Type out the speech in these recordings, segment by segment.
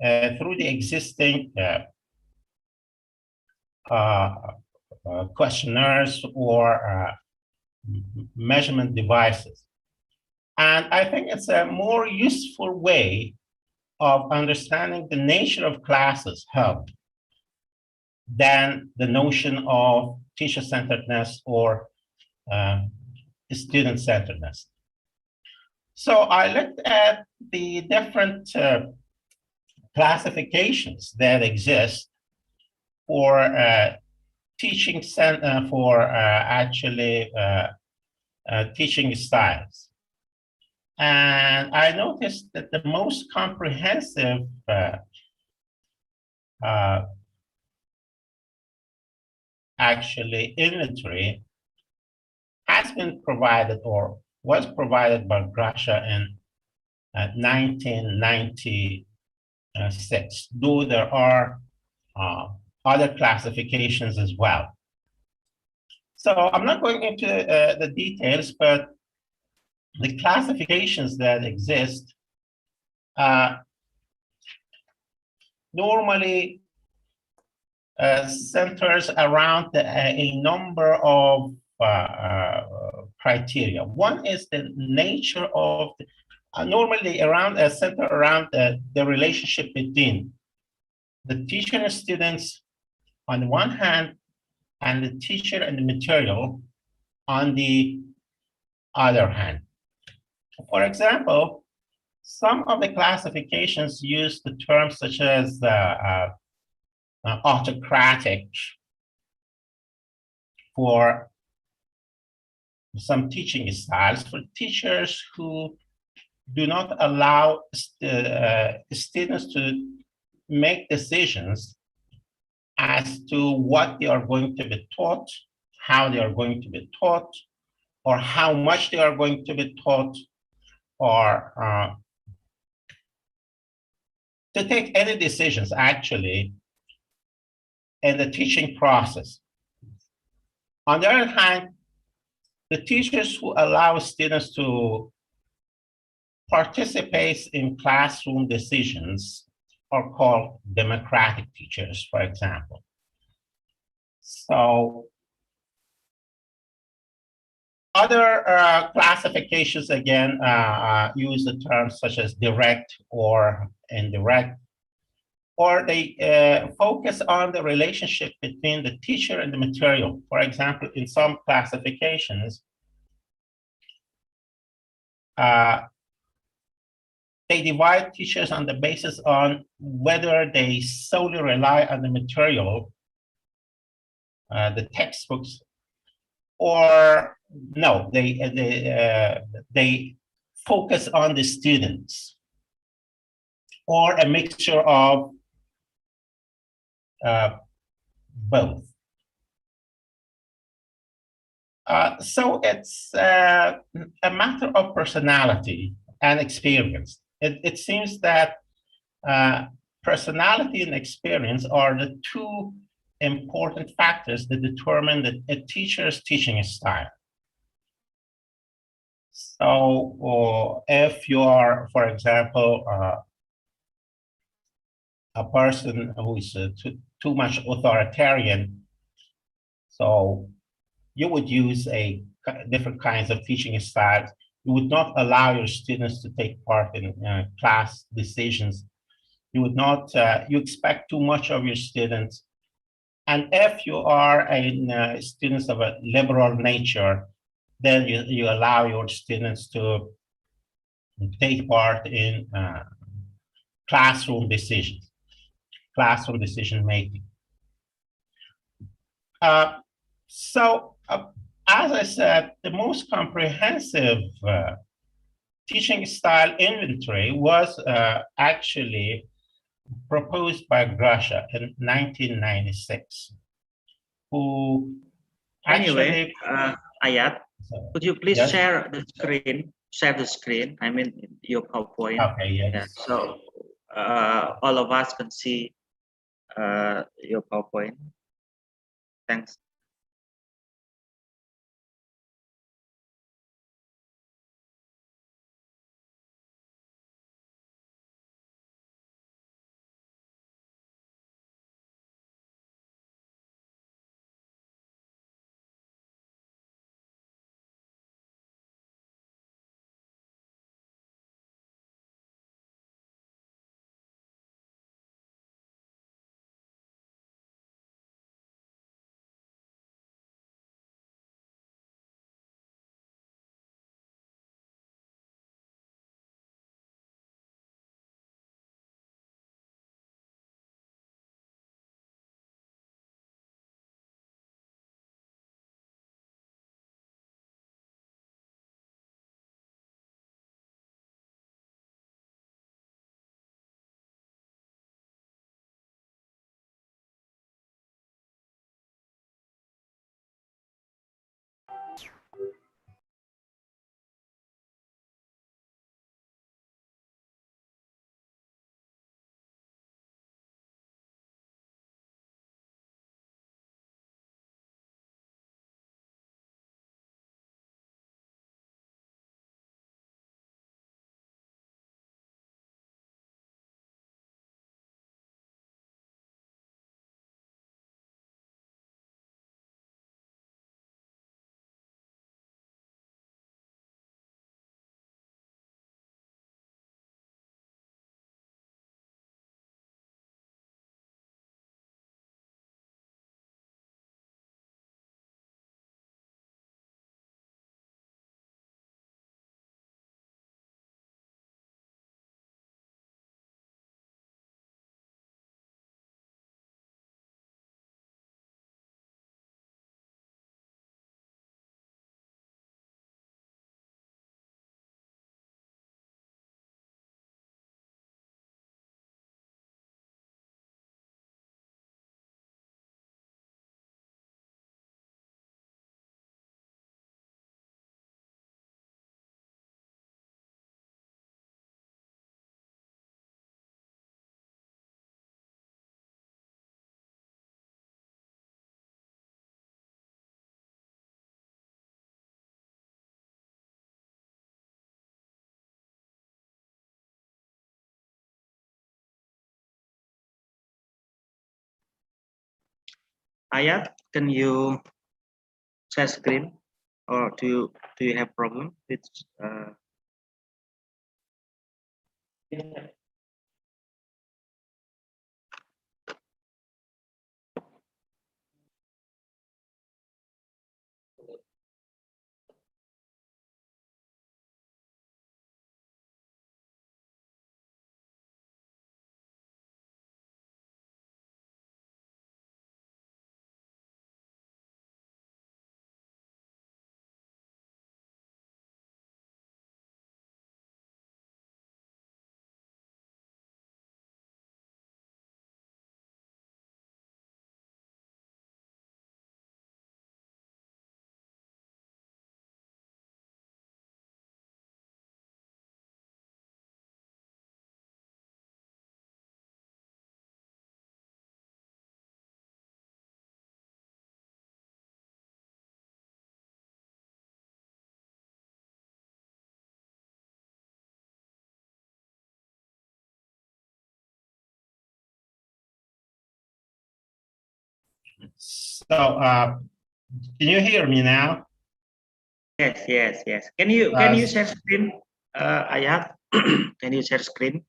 through the existing questionnaires or measurement devices. And I think it's a more useful way of understanding the nature of classes help than the notion of teacher-centeredness or student-centeredness. So I looked at the different classifications that exist for teaching teaching styles. And I noticed that the most comprehensive inventory has been provided or was provided by Gracia in 1996, though there are other classifications as well. So I'm not going into the details, but the classifications that exist normally centers around a number of criteria. One is the nature of normally center around the relationship between the teacher and students on the one hand, and the teacher and the material on the other hand. For example, some of the classifications use the terms such as autocratic for some teaching styles, for teachers who do not allow students to make decisions as to what they are going to be taught, how they are going to be taught, or how much they are going to be taught, or to take any decisions actually in the teaching process. On the other hand, the teachers who allow students to participate in classroom decisions are called democratic teachers, for example. So other classifications, again, use the terms such as direct or indirect, or they focus on the relationship between the teacher and the material. For example, in some classifications, they divide teachers on the basis on whether they solely rely on the material, the textbooks, or no, they focus on the students, or a mixture of both. So it's a matter of personality and experience. It seems that personality and experience are the two important factors that determine a teacher's teaching style. So if you are, for example, a person who is too much authoritarian, so you would use different kinds of teaching styles. You would not allow your students to take part in class decisions. You would not, you expect too much of your students. And if you are students of a liberal nature, then you allow your students to take part in classroom decisions, classroom decision making. As I said, the most comprehensive teaching style inventory was actually proposed by Gracia in 1996, who anyway, Ayat, could you please yes? share the screen? Share the screen. I mean, your PowerPoint. Okay. Yes. Yeah, so all of us can see your PowerPoint. Thanks. Ayat, can you share screen, or do you have problem with? So, can you hear me now? Yes. Can you share screen, Ayat? Can you share screen?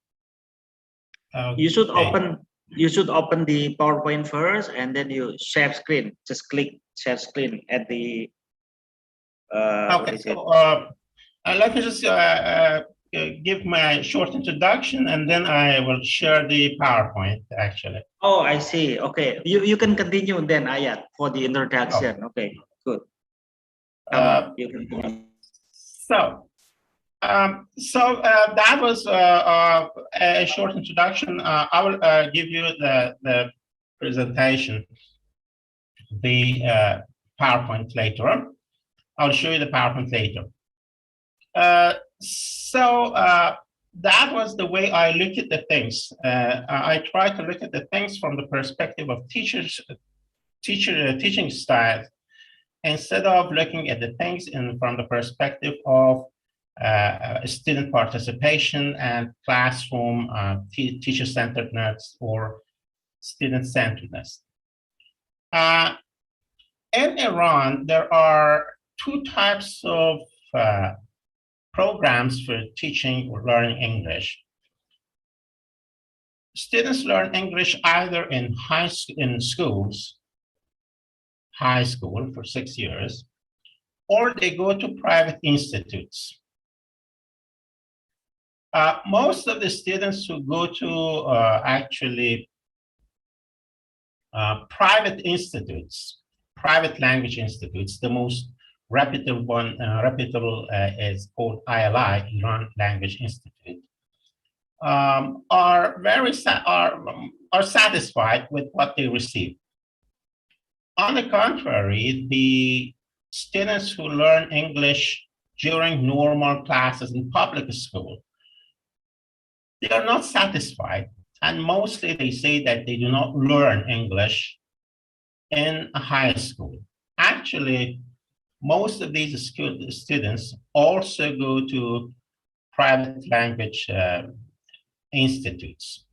You should Okay. open the PowerPoint first, and then you share screen. Just click share screen at the what Okay. is it? So, let me just give my short introduction, and then I will share the PowerPoint, actually. Oh, I see. Okay, you can continue then, Ayat, for the introduction. Okay, good. Come on, you can continue. That was a short introduction. I will give you the presentation, the PowerPoint later on. I'll show you the PowerPoint later. That was the way I look at the things. I try to look at the things from the perspective of teaching style, instead of looking at the things from the perspective of student participation and classroom teacher-centeredness or student-centeredness. In Iran, there are two types of programs for teaching or learning English. Students learn English either in high school for 6 years, or they go to private institutes. Most of the students who go to actually private institutes, private language institutes, the most reputable one, is called ILI, Iran Language Institute, are satisfied with what they receive. On the contrary, the students who learn English during normal classes in public school, they are not satisfied, and mostly they say that they do not learn English in a high school. Actually, most of these students also go to private language institutes.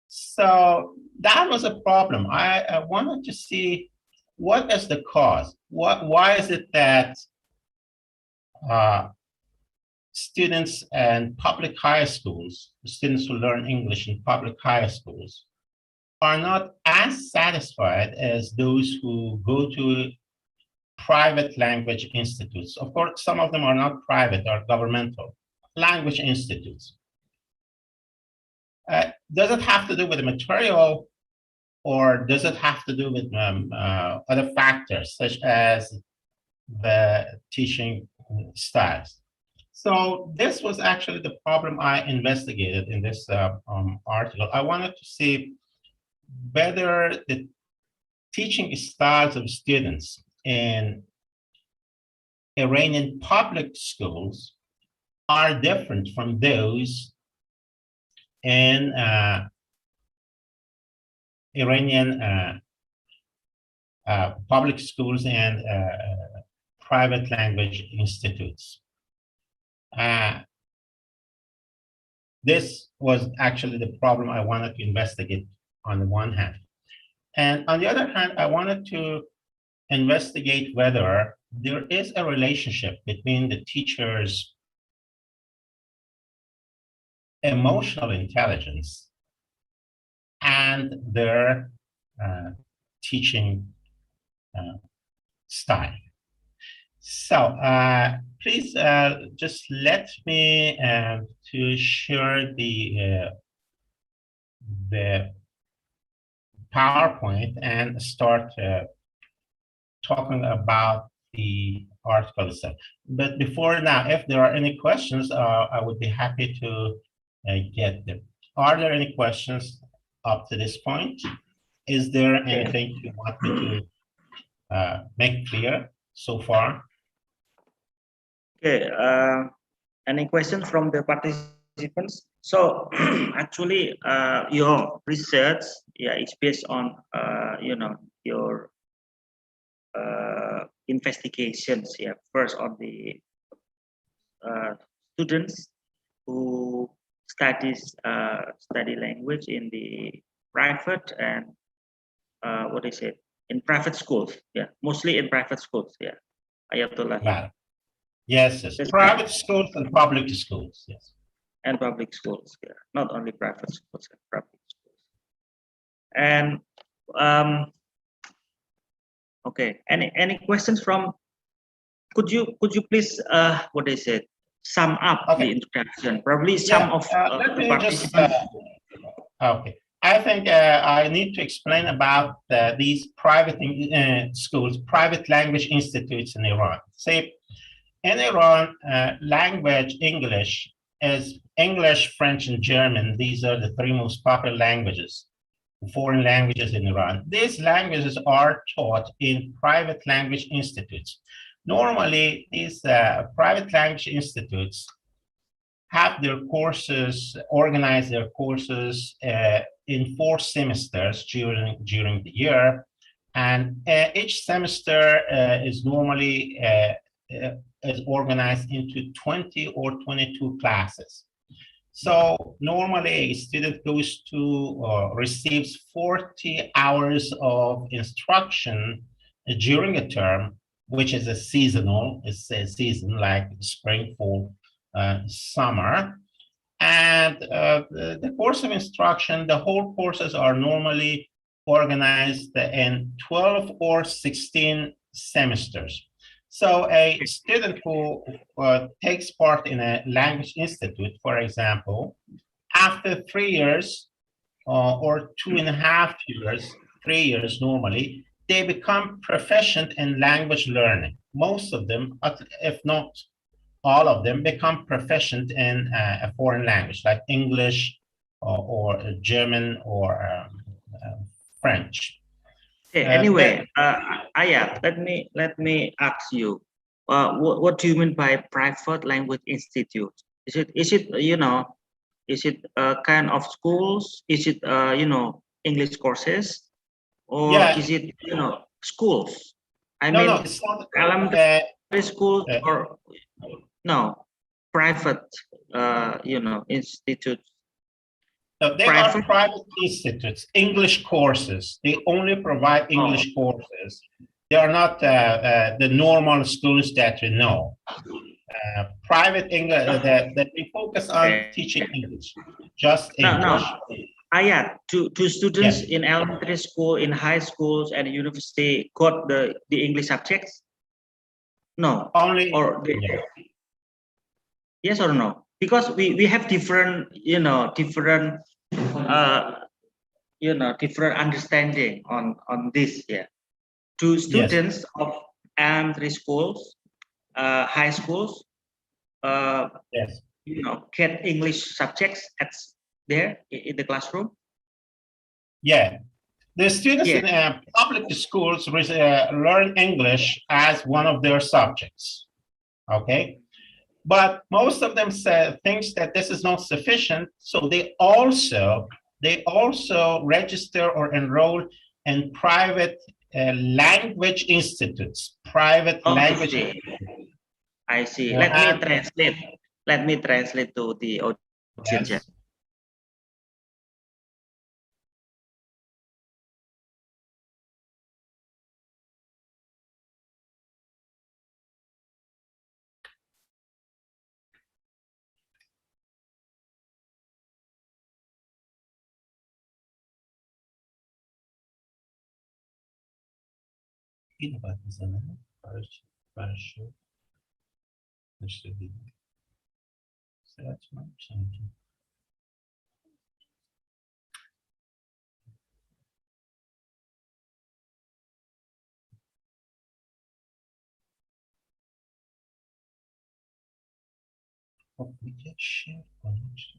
So that was a problem. I wanted to see what is the cause. Why is it that students in public high schools, students who learn English in public high schools, are not as satisfied as those who go to private language institutes? Of course, some of them are not private or governmental language institutes. Does it have to do with the material, or does it have to do with other factors, such as the teaching styles? So this was actually the problem I investigated in this article. I wanted to see whether the teaching styles of students in Iranian public schools are different from those in Iranian public schools and private language institutes. This was actually the problem I wanted to investigate on the one hand. And on the other hand, I wanted to investigate whether there is a relationship between the teacher's emotional intelligence and their teaching style. So please just let me to share the PowerPoint and start talking about the article itself. But before now, if there are any questions, I would be happy to get them. Are there any questions up to this point? Is there anything you want me to make clear so far? Okay. Any questions from the participants? So actually, your research, is based on your investigations. First on the students who study language in the private and in private schools. Mostly in private schools. Ayatollah. Right. Yes, private schools and public schools, yes. And public schools, not only private schools and public schools. And okay, any questions from? Could you please sum up the introduction? Probably some of let the me participants. Okay, I think I need to explain about these private schools, private language institutes in Iran. Say, in Iran, language English is English, French, and German. These are the three most popular languages, foreign languages in Iran. These languages are taught in private language institutes. Normally, these private language institutes have their courses, organize their courses in 4 semesters during the year. And each semester is normally is organized into 20 or 22 classes. So normally a student goes to receives 40 hours of instruction during a term, which is a seasonal, it's a season like spring, fall, summer. And the course of instruction, the whole courses are normally organized in 12 or 16 semesters. So a student who takes part in a language institute, for example, after 3 years or 2.5 years, 3 years normally, they become proficient in language learning. Most of them, if not all of them, become proficient in a foreign language like English or German or French. Anyway, Ayat, let me ask you, what do you mean by private language institute? Is it a kind of schools? Is it English courses, or is it schools? I mean, no, it's not elementary schools or no private institutes. No, they are private institutes, English courses. They only provide English courses. They are not the normal schools that we know. Private English, that they focus on teaching English, just English. Ayat, to students in elementary school, in high schools, and university got the English subjects? No. Only, or yes or no? Because we have different different understanding on this. To students of elementary schools, high schools, get English subjects there in the classroom. The students in public schools learn English as one of their subjects. Okay. But most of them thinks that this is not sufficient, so they also register or enroll in private language institutes. Language. I see. Let me translate to the audience. İyi bakın sana. Barış. İşte bir açmam sanki. Bir şey konuştuk.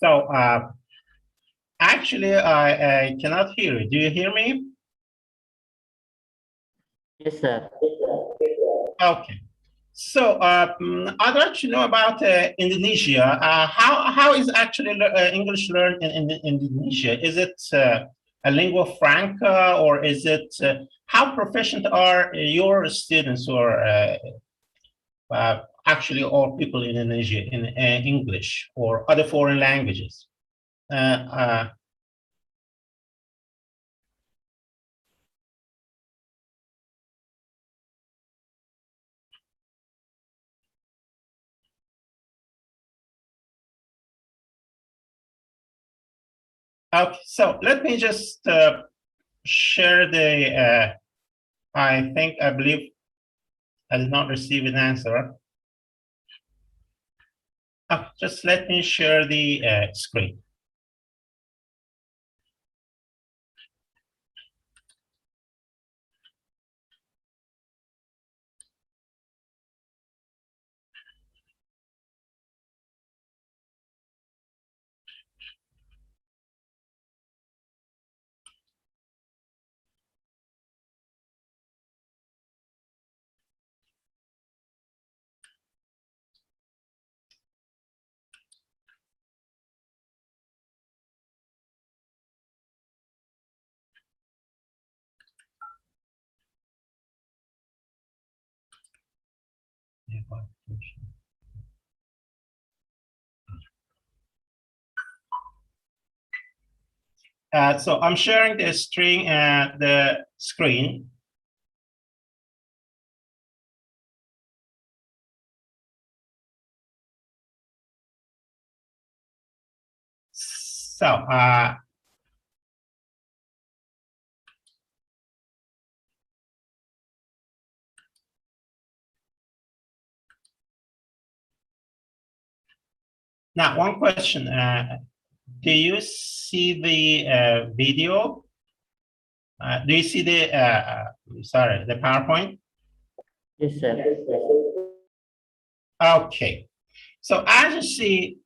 So, actually, I cannot hear you. Do you hear me? Yes, sir. Okay. So, I'd like to know about Indonesia. How is actually English learned in Indonesia? Is it a lingua franca, or is it how proficient are your students, or actually all people in Indonesia in English or other foreign languages? Okay, so let me just share the, I believe I did not receive an answer. Just let me share the screen. So I'm sharing the string at the screen. So now one question, do you see the video? Do you see the, sorry, the PowerPoint? Yes, sir. Okay, so as you see,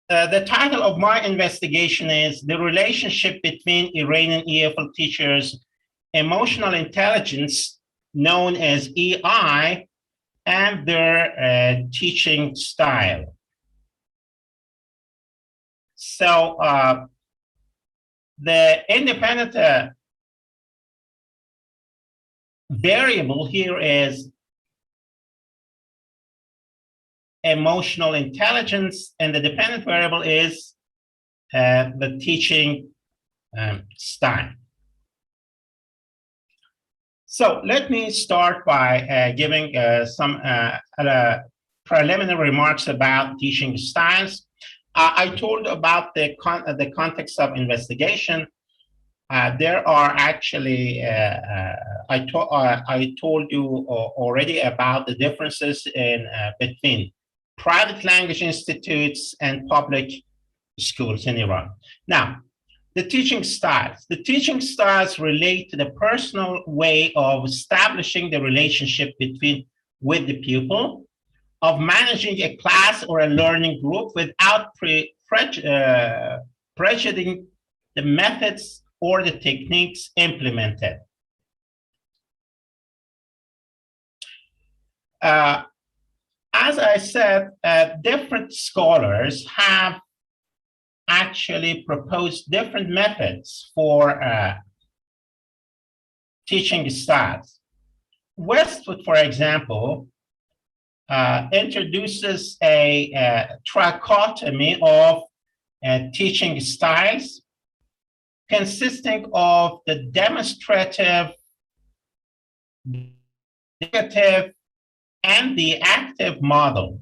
the title of my investigation is The Relationship Between Iranian EFL Teachers' Emotional Intelligence, known as EI, and their teaching style. So the independent variable here is emotional intelligence, and the dependent variable is the teaching style. So let me start by giving some preliminary remarks about teaching styles. I told about the context of investigation. There are actually, I told you already about the differences in between private language institutes and public schools in Iran. Now, the teaching styles. The teaching styles relate to the personal way of establishing the relationship with the pupil, of managing a class or a learning group without prejudicing the methods or the techniques implemented. As I said, different scholars have actually proposed different methods for teaching styles. Westwood, for example, introduces a trichotomy of teaching styles consisting of the demonstrative, negative, and the active model.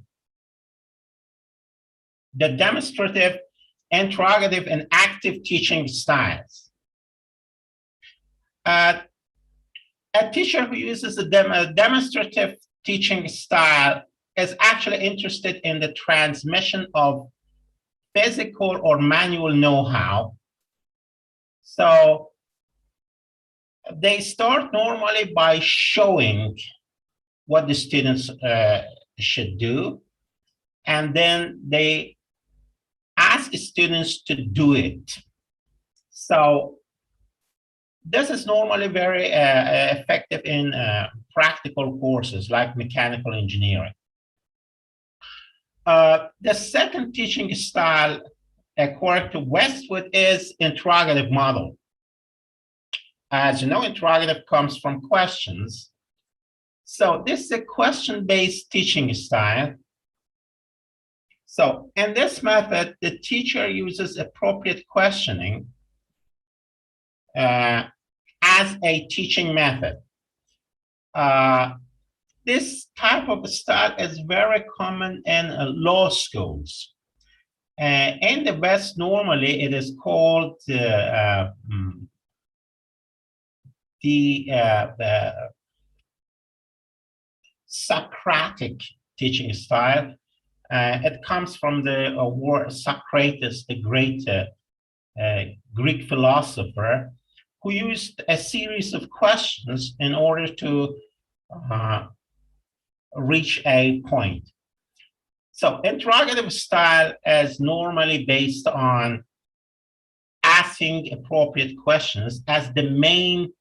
The demonstrative, interrogative, and active teaching styles. A teacher who uses a demonstrative teaching style is actually interested in the transmission of physical or manual know-how. So they start normally by showing what the students should do, and then they ask students to do it. So this is normally very effective in practical courses like mechanical engineering. The second teaching style, according to Westwood, is interrogative model. As you know, interrogative comes from questions. So this is a question-based teaching style. So in this method, the teacher uses appropriate questioning as a teaching method. This type of style is very common in law schools. In the West, normally it is called the Socratic teaching style. It comes from the word Socrates, the great Greek philosopher, who used a series of questions in order to reach a point. So interrogative style is normally based on asking appropriate questions as the main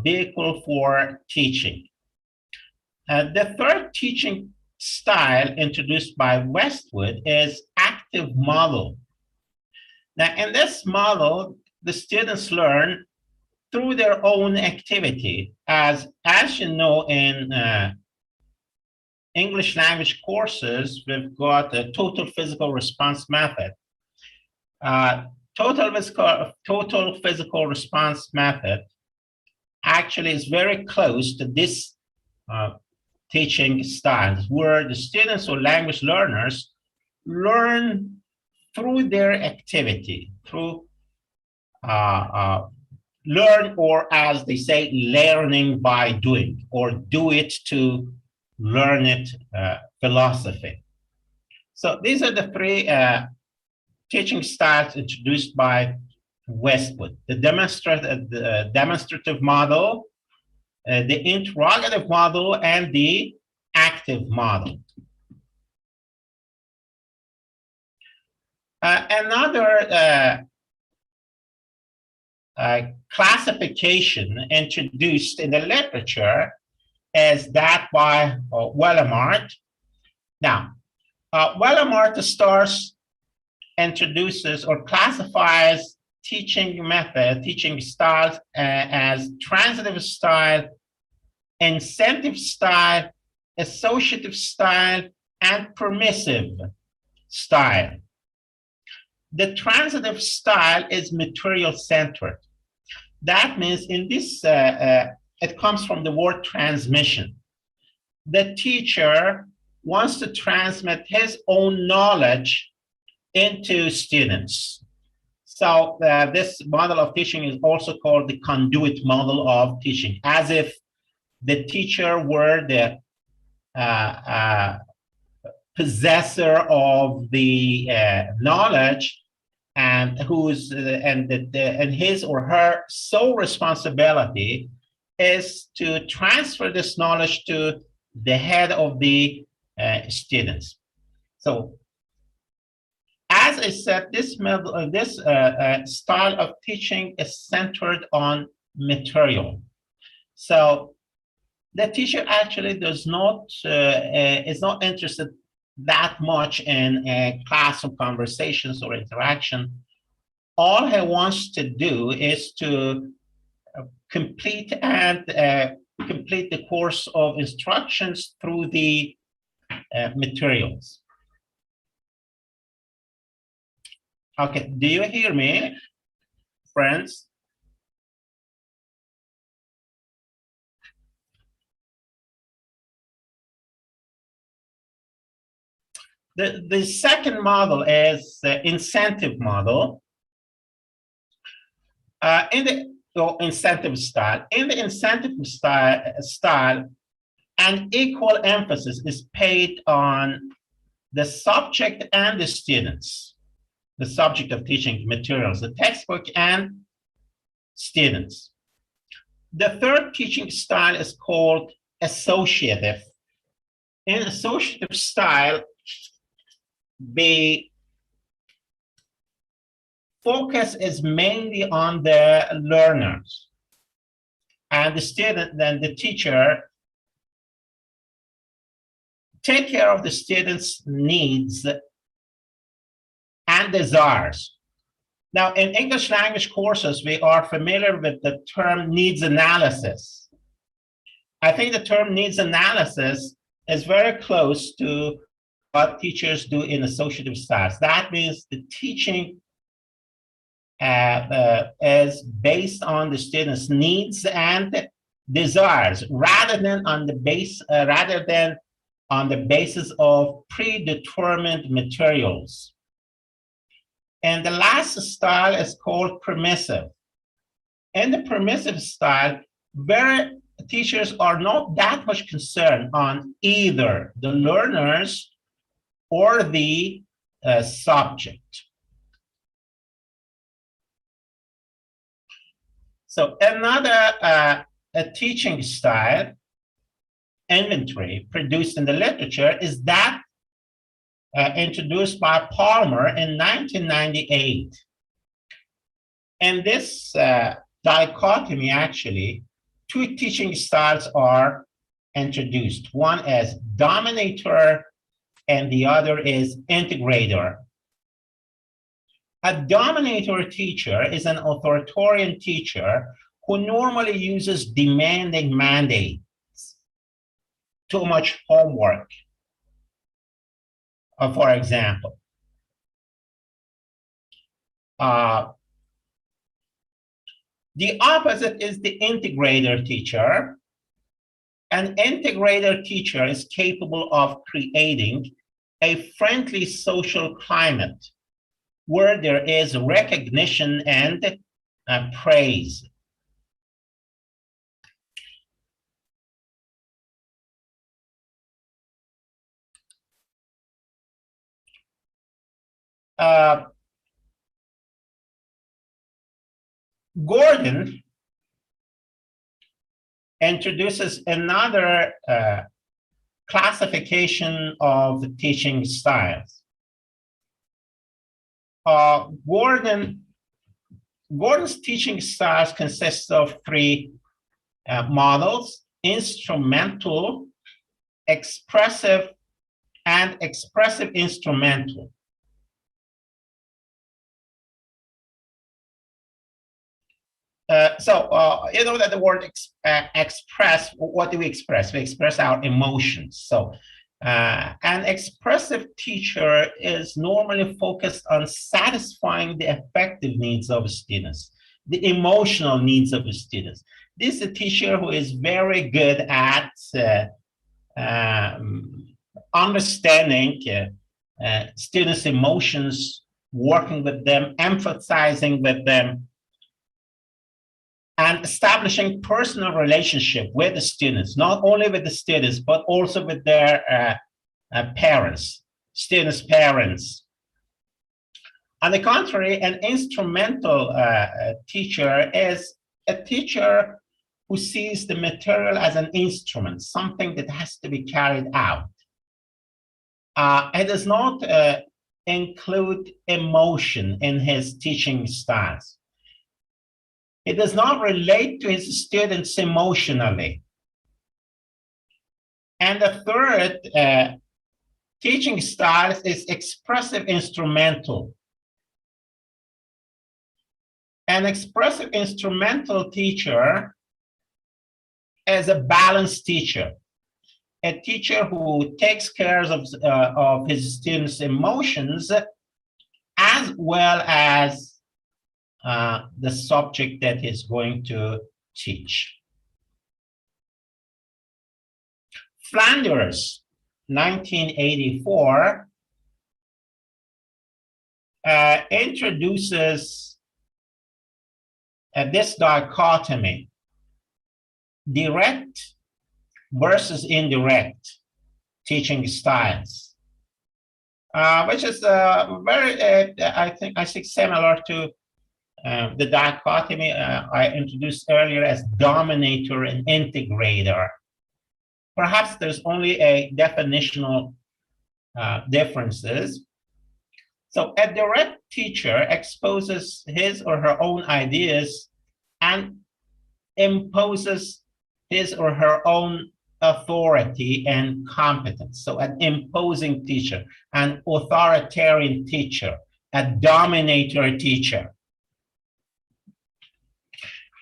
vehicle for teaching. The third teaching style introduced by Westwood is active model. Now, in this model, the students learn through their own activity. As you know, in English language courses, we've got a total physical response method. Total physical response method actually is very close to this teaching styles, where the students or language learners learn through their activity, through learn, or as they say, learning by doing, or do it to learn it philosophy. So these are the three teaching styles introduced by Westwood: the demonstrative model, the interrogative model, and the active model. Another classification introduced in the literature is that by Wellamart. Now, Wellamart introduces or classifies teaching styles as transitive style, incentive style, associative style, and permissive style. The transitive style is material-centered. That means in this, it comes from the word transmission. The teacher wants to transmit his own knowledge into students. So this model of teaching is also called the conduit model of teaching, as if the teacher were the possessor of the knowledge, and and his or her sole responsibility is to transfer this knowledge to the head of the students. So, as I said, this style of teaching is centered on material. So the teacher actually does not is not interested that much in classroom conversations or interaction. All he wants to do is to complete the course of instructions through the materials. Okay, do you hear me, friends? The second model is the incentive model. In the incentive style, an equal emphasis is paid on the subject and the students, the subject of teaching materials, the textbook and students. The third teaching style is called associative. In associative style, the focus is mainly on the learners, and the student, then the teacher, take care of the students' needs and desires. Now, in English language courses, we are familiar with the term needs analysis. I think the term needs analysis is very close to what teachers do in associative styles. That means the teaching is based on the students' needs and desires, rather than on the basis of predetermined materials. And the last style is called permissive. In the permissive style, teachers are not that much concerned on either the learners or the subject. So another teaching style inventory produced in the literature is that introduced by Palmer in 1998. And this dichotomy, actually, two teaching styles are introduced. One is dominator and the other is integrator. A dominator teacher is an authoritarian teacher who normally uses demanding mandates, too much homework, for example. The opposite is the integrator teacher. An integrator teacher is capable of creating a friendly social climate where there is recognition and praise. Gordon introduces another classification of teaching styles. Gordon's teaching styles consist of three models: instrumental, expressive, and expressive instrumental. You know that the word express, what do we express? We express our emotions. So an expressive teacher is normally focused on satisfying the affective needs of students, the emotional needs of the students. This is a teacher who is very good at understanding students' emotions, working with them, emphasizing with them, and establishing personal relationship with the students, not only with the students, but also with their parents, students' parents. On the contrary, an instrumental teacher is a teacher who sees the material as an instrument, something that has to be carried out. It does not include emotion in his teaching styles. It does not relate to his students emotionally. And the third teaching style is expressive instrumental. An expressive instrumental teacher is a balanced teacher, a teacher who takes care of his students' emotions as well as the subject that he's going to teach. Flanders, 1984, introduces this dichotomy, direct versus indirect teaching styles, which is very, I think similar to the dichotomy I introduced earlier as dominator and integrator. Perhaps there's only a definitional differences. So a direct teacher exposes his or her own ideas and imposes his or her own authority and competence. So an imposing teacher, an authoritarian teacher, a dominator teacher.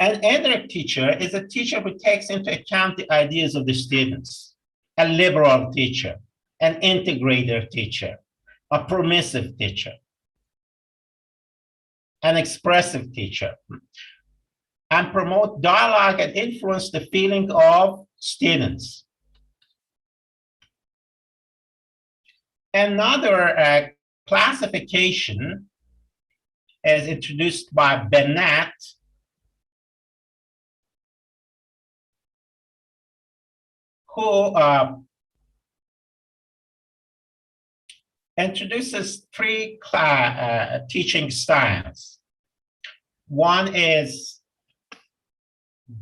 An indirect teacher is a teacher who takes into account the ideas of the students, a liberal teacher, an integrator teacher, a permissive teacher, an expressive teacher, and promote dialogue and influence the feeling of students. Another classification is introduced by Bennett, who introduces three teaching styles. One is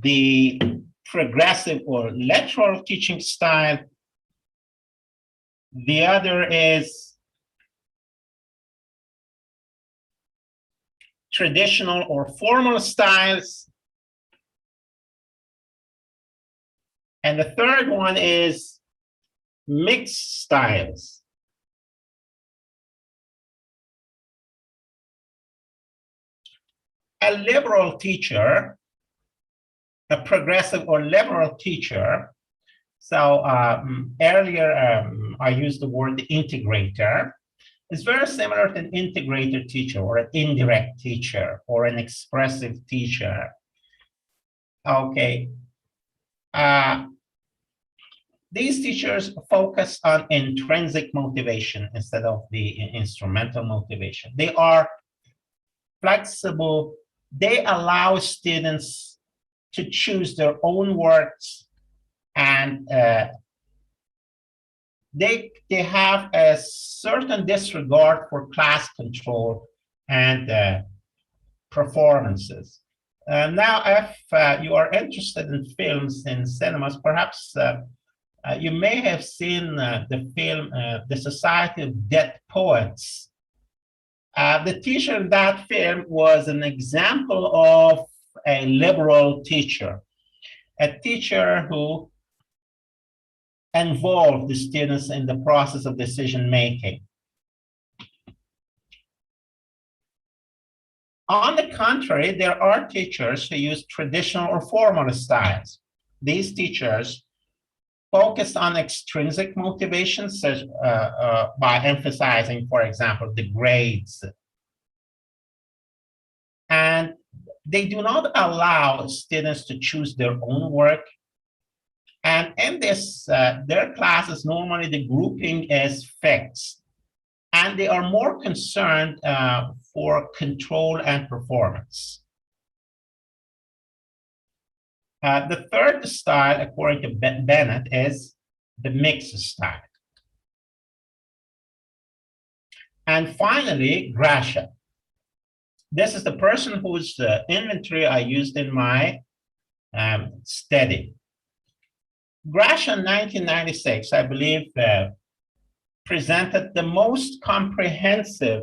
the progressive or lateral teaching style. The other is traditional or formal styles. And the third one is mixed styles. A liberal teacher, a progressive or liberal teacher. So earlier I used the word integrator. It's very similar to an integrator teacher or an indirect teacher or an expressive teacher. Okay. These teachers focus on intrinsic motivation instead of the instrumental motivation. They are flexible. They allow students to choose their own works, and they have a certain disregard for class control and performances. Now, if you are interested in films in cinemas, perhaps you may have seen the film The Society of Dead Poets. The teacher in that film was an example of a liberal teacher, a teacher who involved the students in the process of decision making. On the contrary, there are teachers who use traditional or formal styles. These teachers focus on extrinsic motivations by emphasizing, for example, the grades. And they do not allow students to choose their own work and in this, their classes, normally the grouping is fixed, and they are more concerned for control and performance. The third style, according to Bennett, is the mixed style. And finally, Grasha. This is the person whose inventory I used in my study. Grasha in 1996, I believe, presented the most comprehensive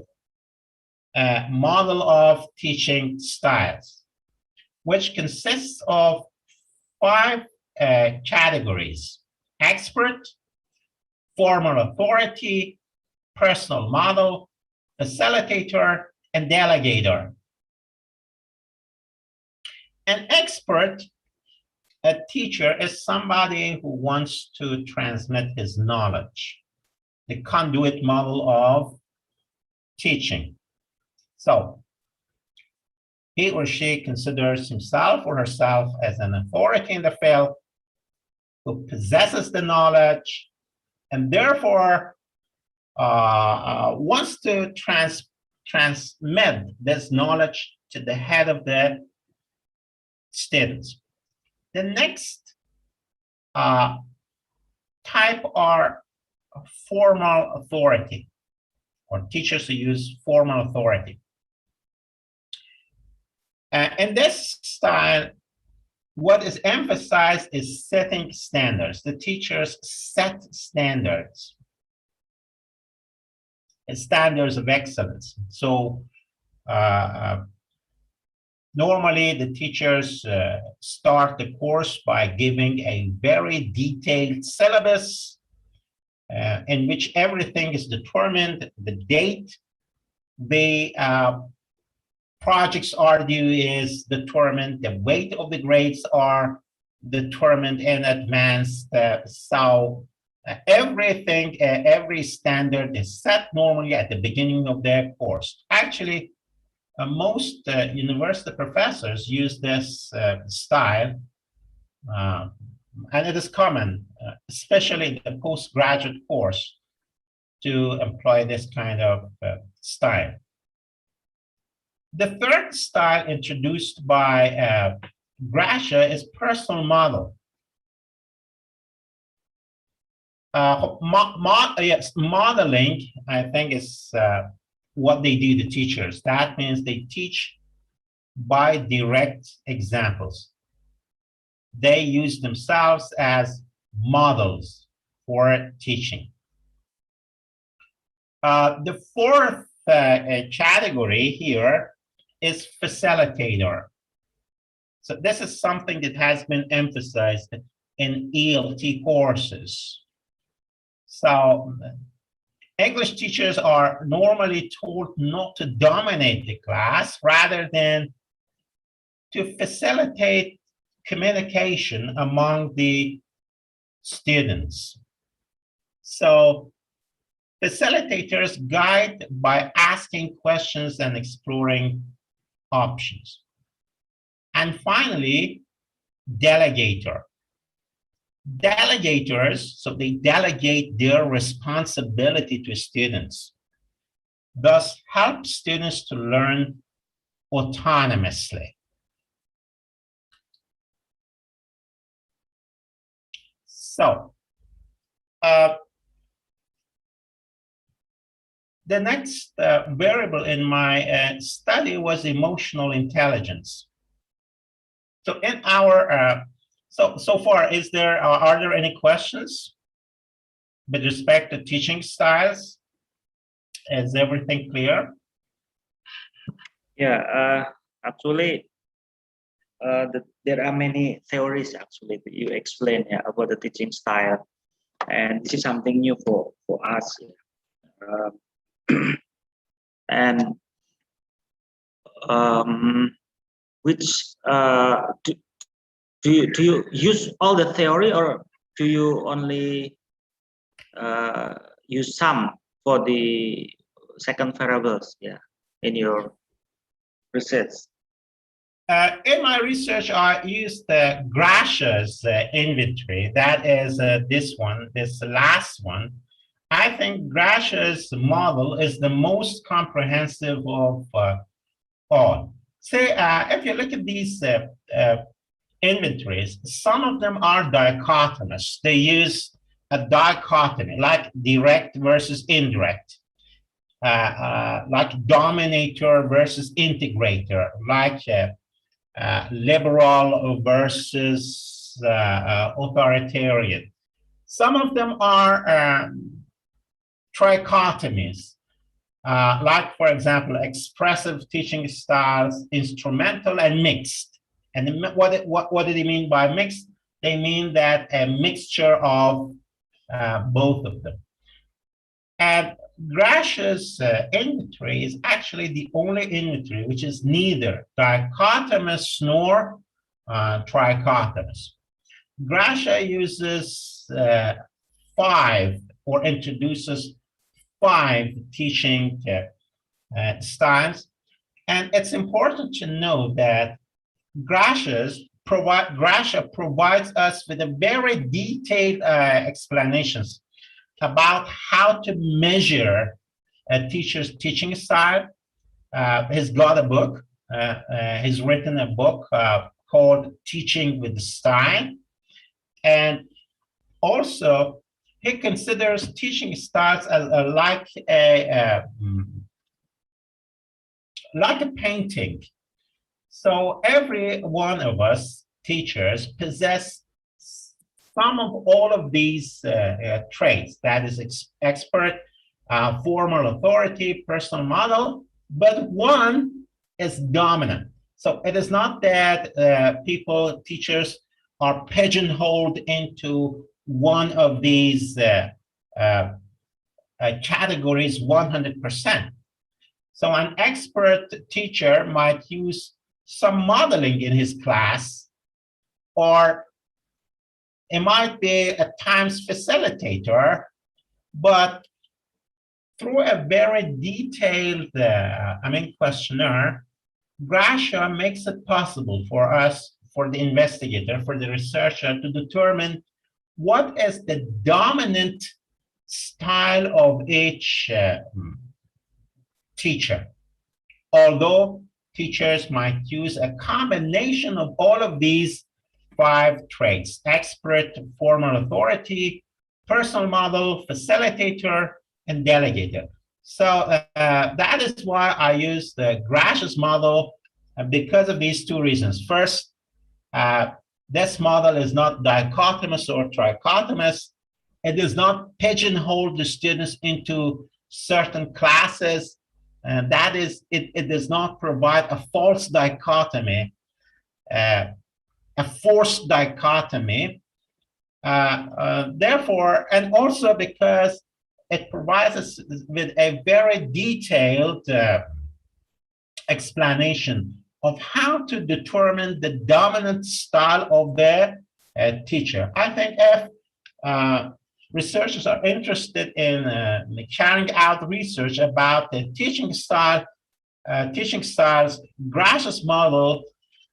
model of teaching styles, which consists of 5 categories: expert, formal authority, personal model, facilitator, and delegator. An expert, a teacher, is somebody who wants to transmit his knowledge, the conduit model of teaching. So he or she considers himself or herself as an authority in the field, who possesses the knowledge, and therefore wants to transmit this knowledge to the head of the students. The next type are formal authority, or teachers who use formal authority. In this style, what is emphasized is setting standards. The teachers set standards of excellence. So normally the teachers start the course by giving a very detailed syllabus in which everything is determined, the date, the projects are due is determined, the weight of the grades are determined in advance. So everything, every standard is set normally at the beginning of their course. Actually, most university professors use this style, and it is common, especially in the postgraduate course, to employ this kind of style. The third style introduced by Grasha is personal model. Yes, modeling, I think, is what they do, the teachers. That means they teach by direct examples. They use themselves as models for teaching. The fourth category here is facilitator. So this is something that has been emphasized in ELT courses. So English teachers are normally told not to dominate the class, rather than to facilitate communication among the students. So facilitators guide by asking questions and exploring options. And finally, delegator. Delegators, so they delegate their responsibility to students, thus help students to learn autonomously. So, the next variable in my study was emotional intelligence. So in our, so far, are there any questions with respect to teaching styles? Is everything clear? Yeah, actually, there are many theories actually that you explain about the teaching style, and this is something new for us. And which do you use all the theory, or do you only use some for the second variables, in your research? In my research, I used Grasha's inventory. That is this one, this last one. I think Grasha's model is the most comprehensive of all. Say, if you look at these inventories, some of them are dichotomous. They use a dichotomy, like direct versus indirect, like dominator versus integrator, like liberal versus authoritarian. Some of them are trichotomies, like, for example, expressive teaching styles, instrumental and mixed. And what do they mean by mixed? They mean that a mixture of both of them. And Grasha's inventory is actually the only inventory which is neither dichotomous nor trichotomous. Grasha uses 5 or introduces 5 teaching styles. And it's important to know that Grasha provides us with a very detailed explanations about how to measure a teacher's teaching style. He's got a book. He's written a book called Teaching with Style. And also, he considers teaching styles as like a painting. So every one of us teachers possess some of all of these traits. That is expert, formal authority, personal model, but one is dominant. So it is not that teachers are pigeonholed into one of these categories 100%. So an expert teacher might use some modeling in his class, or it might be at times facilitator, but through a very detailed questionnaire, Grasha makes it possible for us, for the investigator, for the researcher, to determine what is the dominant style of each teacher. Although teachers might use a combination of all of these 5 traits: expert, formal authority, personal model, facilitator, and delegator. So that is why I use the Grasha's model, because of these 2 reasons. First, this model is not dichotomous or trichotomous. It does not pigeonhole the students into certain classes. And that is, it does not provide a false dichotomy, a forced dichotomy. Therefore, and also because it provides us with a very detailed explanation of how to determine the dominant style of the teacher. I think if researchers are interested in carrying out research about the teaching styles, Grasha's model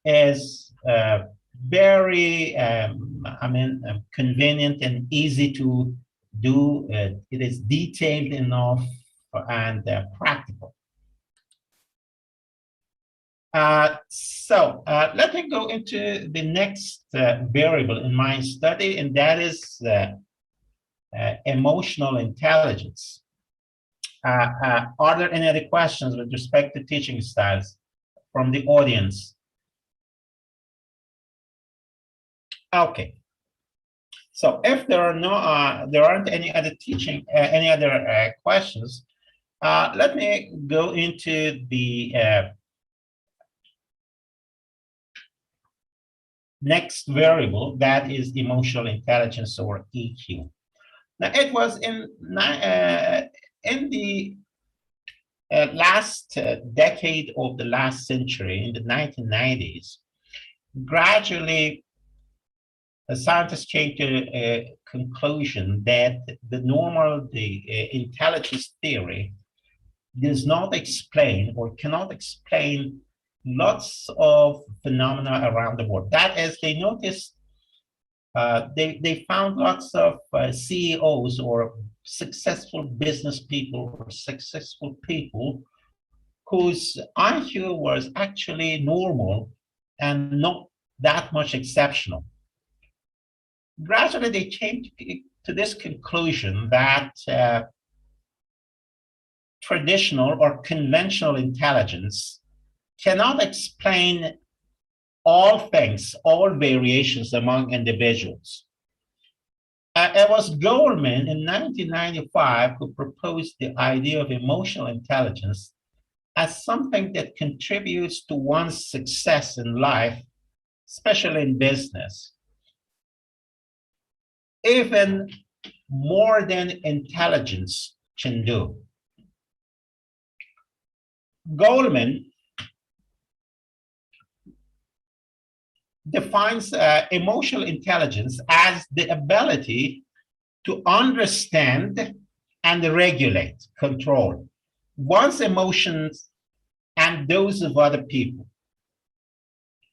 is very convenient and easy to do. It is detailed enough and practical. So let me go into the next variable in my study, and that is emotional intelligence. Are there any other questions with respect to teaching styles from the audience? Okay. So if there are there aren't any other questions, let me go into the next variable, that is emotional intelligence, or EQ. Now, it was in the last decade of the last century, in the 1990s, gradually scientists came to a conclusion that the intelligence theory does not explain or cannot explain lots of phenomena around the world. That is, they noticed, they found lots of CEOs or successful business people or successful people whose IQ was actually normal and not that much exceptional. Gradually, they came to this conclusion that traditional or conventional intelligence cannot explain all things, all variations among individuals. It was Goldman in 1995 who proposed the idea of emotional intelligence as something that contributes to one's success in life, especially in business, even more than intelligence can do. Goldman defines emotional intelligence as the ability to understand and regulate, control one's emotions and those of other people.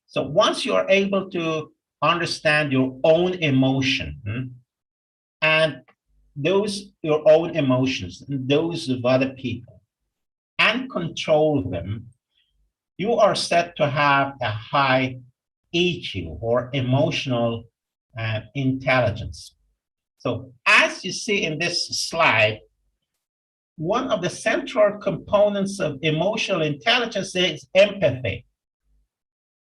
So once you're able to understand your own emotion and your own emotions and those of other people and control them, you are set to have a high EQ or emotional intelligence. So as you see in this slide, one of the central components of emotional intelligence is empathy.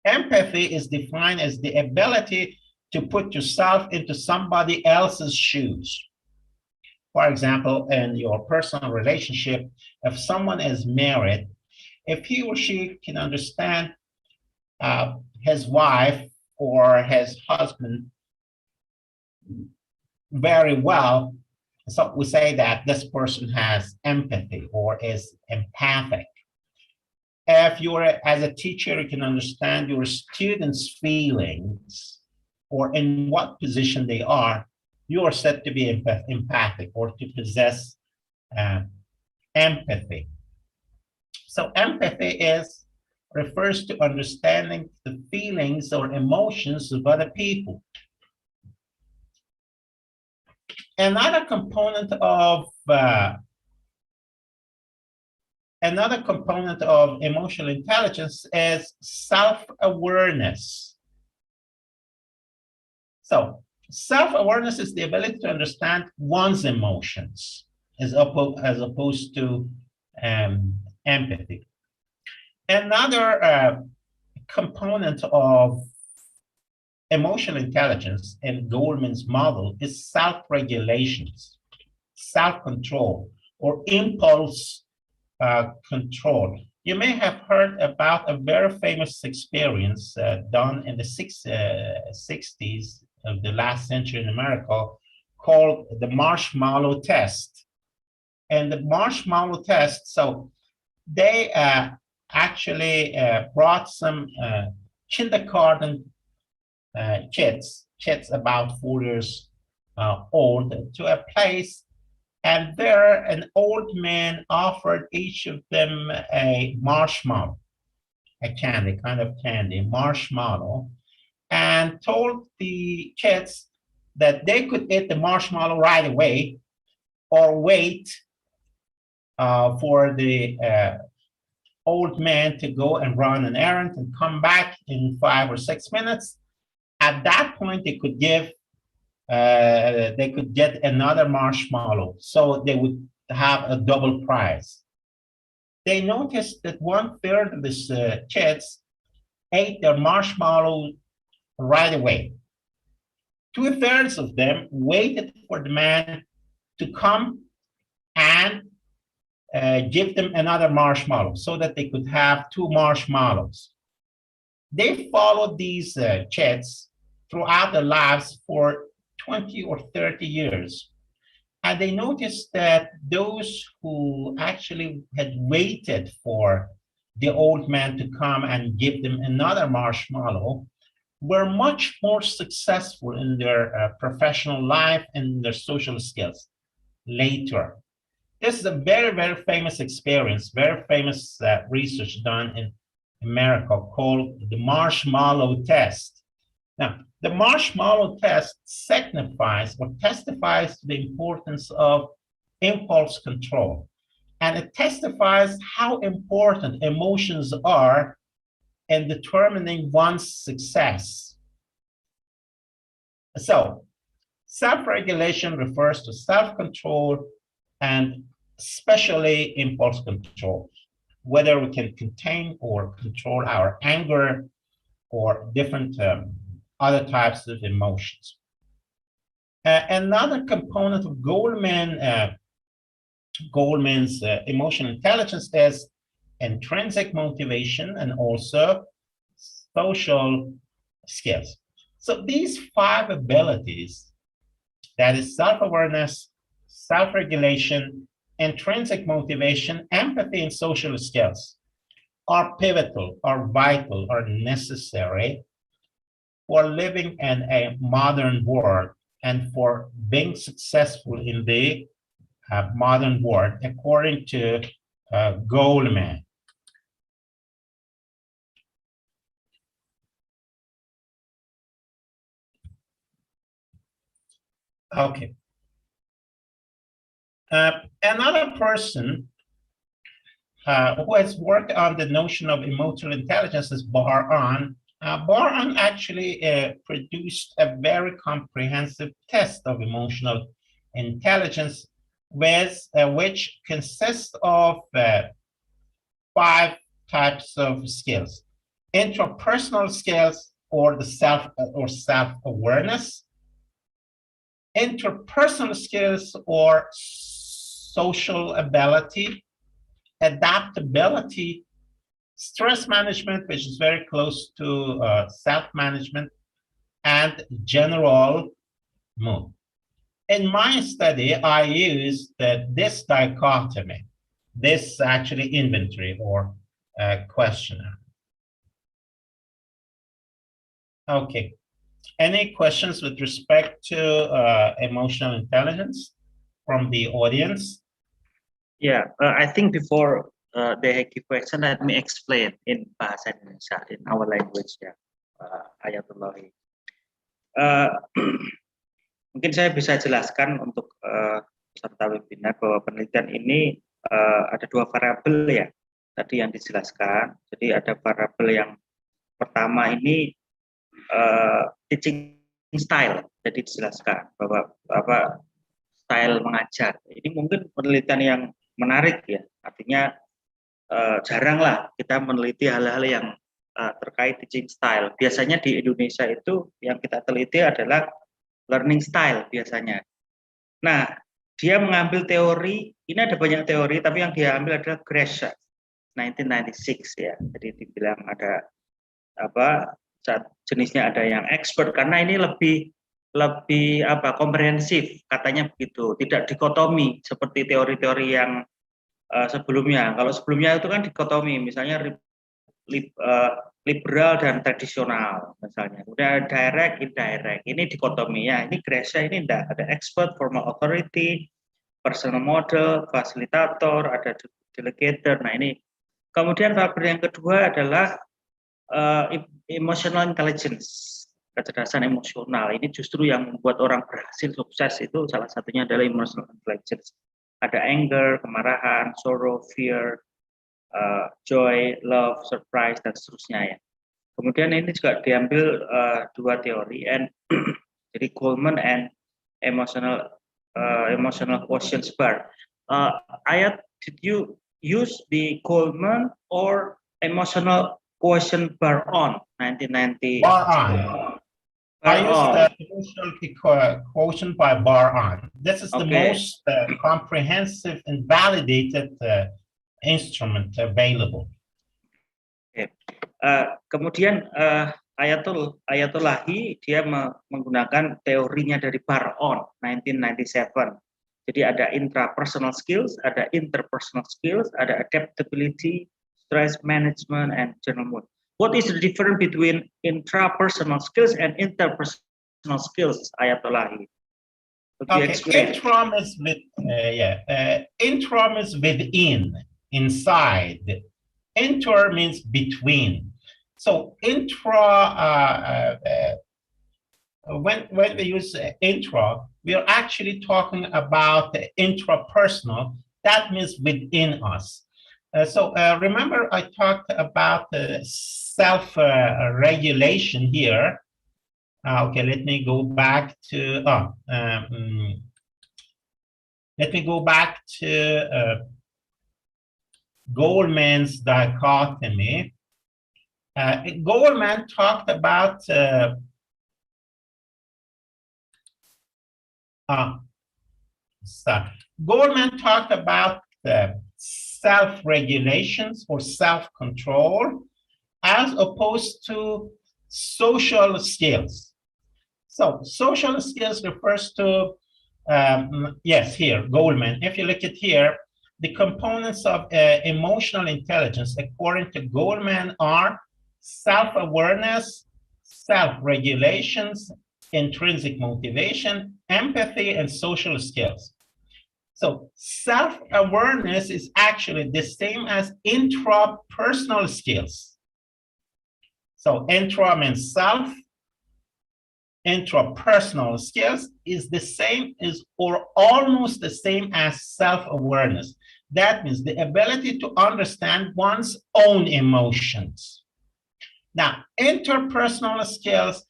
Empathy is defined as the ability to put yourself into somebody else's shoes. For example, in your personal relationship, if someone is married, if he or she can understand his wife or his husband very well, so we say that this person has empathy or is empathic. If you're, as a teacher, you can understand your students' feelings or in what position they are, you are said to be empathic or to possess empathy. So empathy refers to understanding the feelings or emotions of other people. Another component of emotional intelligence is self-awareness. So self-awareness is the ability to understand one's emotions as opposed to empathy. Another component of emotional intelligence in Goldman's model is self-regulations, self-control, or impulse control. You may have heard about a very famous experience done in the 60s of the last century in America called the Marshmallow Test. And the Marshmallow Test, so they actually brought some kindergarten kids about 4 years old to a place, and there an old man offered each of them a marshmallow, a candy, kind of candy, marshmallow, and told the kids that they could eat the marshmallow right away or wait for the old man to go and run an errand and come back in 5 or 6 minutes. At that point, they could get another marshmallow, so they would have a double prize. They noticed that 1/3 of these kids ate their marshmallow right away. 2/3 of them waited for the man to come and give them another marshmallow so that they could have 2 marshmallows. They followed these kids throughout their lives for 20 or 30 years. And they noticed that those who actually had waited for the old man to come and give them another marshmallow were much more successful in their professional life and their social skills later. This is a very, very famous experience, very famous research done in America called the Marshmallow Test. Now, the Marshmallow Test signifies or testifies to the importance of impulse control. And it testifies how important emotions are in determining one's success. So, self-regulation refers to self-control and especially impulse control, whether we can contain or control our anger or different other types of emotions. Another component of Goldman's emotional intelligence is intrinsic motivation and also social skills. So these 5 abilities, that is self-awareness, self-regulation, intrinsic motivation, empathy, and social skills, are pivotal, are vital, are necessary for living in a modern world and for being successful in the modern world, according to Goldman. Okay. Another person who has worked on the notion of emotional intelligence is Bar-On. Bar-On actually produced a very comprehensive test of emotional intelligence, which consists of 5 types of skills: interpersonal skills, or the self-awareness, interpersonal skills or social ability, adaptability, stress management, which is very close to self-management, and general mood. In my study, I used this dichotomy, this actually inventory or questionnaire. Okay. Any questions with respect to emotional intelligence from the audience? Yeah, I think before they give question, let me explain in bahasa Indonesia, in our language, ya, Ayatullah. Mungkin saya bisa jelaskan untuk peserta webinar bahwa penelitian ini ada 2 variabel ya, tadi yang dijelaskan. Jadi ada variabel yang pertama ini teaching style, jadi dijelaskan bahwa style mengajar. Ini mungkin penelitian yang menarik ya, artinya jaranglah kita meneliti hal-hal yang terkait teaching style. Biasanya di Indonesia itu yang kita teliti adalah learning style biasanya. Nah, dia mengambil teori, ini ada banyak teori, tapi yang dia ambil adalah Gresham 1996 ya. Jadi dibilang ada jenisnya ada yang expert, karena ini lebih komprehensif, katanya begitu, tidak dikotomi seperti teori-teori yang sebelumnya. Kalau sebelumnya itu kan dikotomi, misalnya liberal dan tradisional misalnya, udah direct, indirect, ini dikotominya. Ini Gresham ini enggak, ada expert, formal authority, personal model, facilitator, ada delegator. Nah ini kemudian variabel yang kedua adalah emotional intelligence, kecerdasan emosional. Ini justru yang membuat orang berhasil sukses, itu salah satunya adalah emotional intelligence. Ada anger, kemarahan, sorrow, fear, joy, love, surprise, dan seterusnya ya. Kemudian ini juga diambil 2 teori, jadi Goldman and emotional quotient bar. Ayat, did you use the Goldman or emotional quotient bar on 1990? Bar-On. I used the emotional quotient by Bar-On. This is the most comprehensive and validated instrument available. Okay. Kemudian Ayatullahi dia menggunakan teorinya dari Bar-On 1997. Jadi ada intrapersonal skills, ada interpersonal skills, ada adaptability, stress management, and general mood. What is the difference between intrapersonal skills and interpersonal skills, Ayatullahi? Okay, introm is with introm is within, inside. inter means between. So when we use intra, we are actually talking about intrapersonal. That means within us. Remember I talked about self-regulation here. Okay, let me go back to Goldman's dichotomy. Goldman talked about Goldman talked about self-regulations or self-control as opposed to social skills. So social skills refers to, yes, here, Goldman. If you look at here, the components of emotional intelligence, according to Goldman, are self-awareness, self-regulations, intrinsic motivation, empathy, and social skills. So self-awareness is actually the same as intrapersonal skills. So intra means self, intrapersonal skills is the same as or almost the same as self-awareness. That means the ability to understand one's own emotions. Now, interpersonal skills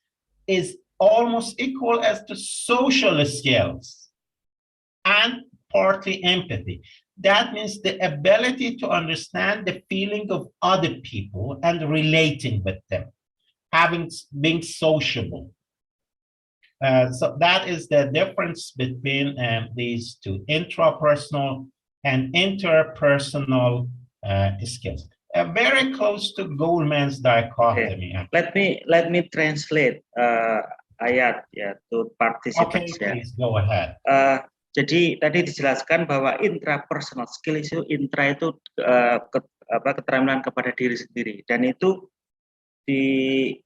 is almost equal as to social skills and partly empathy. That means the ability to understand the feeling of other people and relating with them, being sociable. So that is the difference between these two, intrapersonal and interpersonal skills. Very close to Goldman's dichotomy. Okay. Let me translate ayat ya to participants. Okay, please go ahead. Jadi tadi dijelaskan bahwa intrapersonal skill itu intra itu keterampilan kepada diri sendiri, dan itu di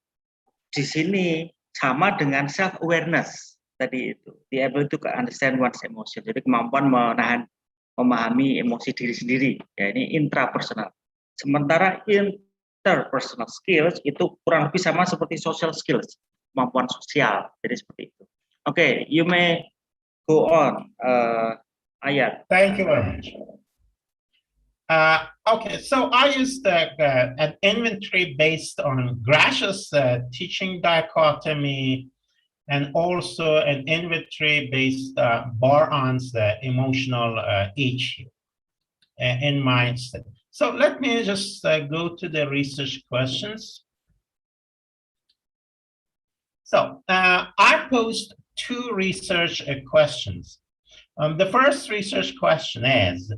sini sama dengan self awareness tadi itu, the ability to understand one's emotion. Jadi kemampuan memahami emosi diri sendiri. Ya, ini intrapersonal. Sementara interpersonal skills itu kurang lebih sama seperti social skills, kemampuan sosial. Jadi seperti itu. Okay, you may go on, Ayat. Thank you very much. Okay, so I used an inventory based on Grash's teaching dichotomy, and also an inventory based Baran's emotional EQ in my study. So let me just go to the research questions. So I posed two research questions. The first research question is,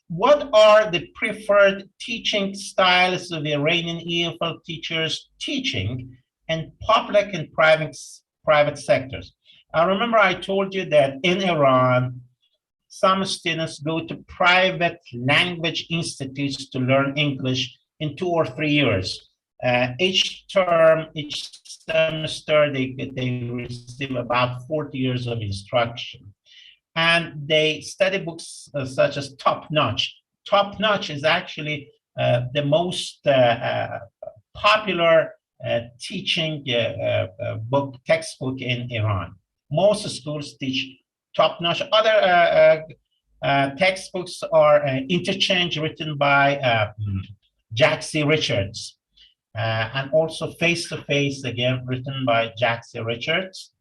what are the preferred teaching styles of Iranian EFL teachers teaching in public and private sectors? I remember I told you that in Iran, some students go to private language institutes to learn English in 2 or 3 years. Each term, each semester, they receive about 40 years of instruction. And they study books such as Top Notch. Top Notch is actually the most popular teaching textbook in Iran. Most schools teach Top Notch. Other textbooks are Interchange, written by Jack C. Richards, and also Face to Face, again, written by Jack C. Richards.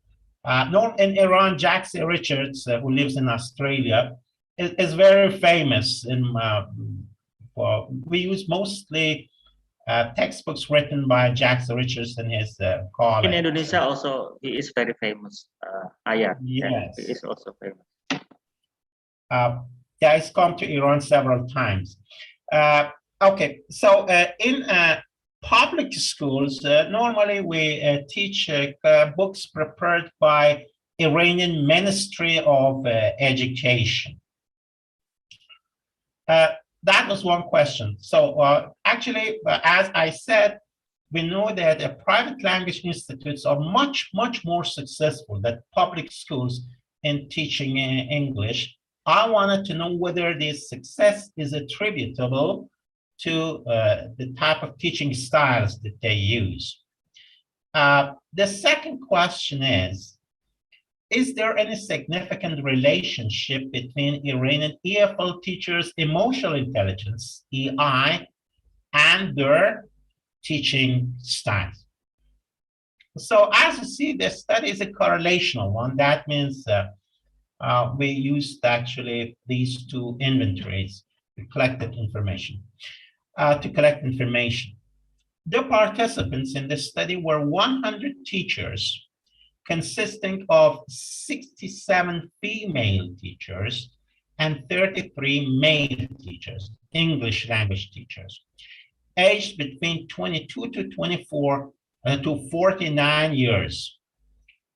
Known in Iran, Jack C. Richards, who lives in Australia, is very famous. We use mostly textbooks written by Jack C. Richards and his colleagues. In Indonesia also, he is very famous. Ayat, yes. He is also famous. Yeah, he's come to Iran several times. Okay, so in public schools, normally we teach books prepared by Iranian Ministry of Education. That was one question. So actually, as I said, we know that private language institutes are much more successful than public schools in teaching English. I wanted to know whether this success is attributable to the type of teaching styles that they use. The second question is there any significant relationship between Iranian EFL teachers' emotional intelligence, EI, and their teaching styles? So as you see, the study is a correlational one. That means we used actually these two inventories to collect information. The participants in the study were 100 teachers, consisting of 67 female teachers and 33 male teachers, English language teachers, aged between 22 to 24 to 49 years.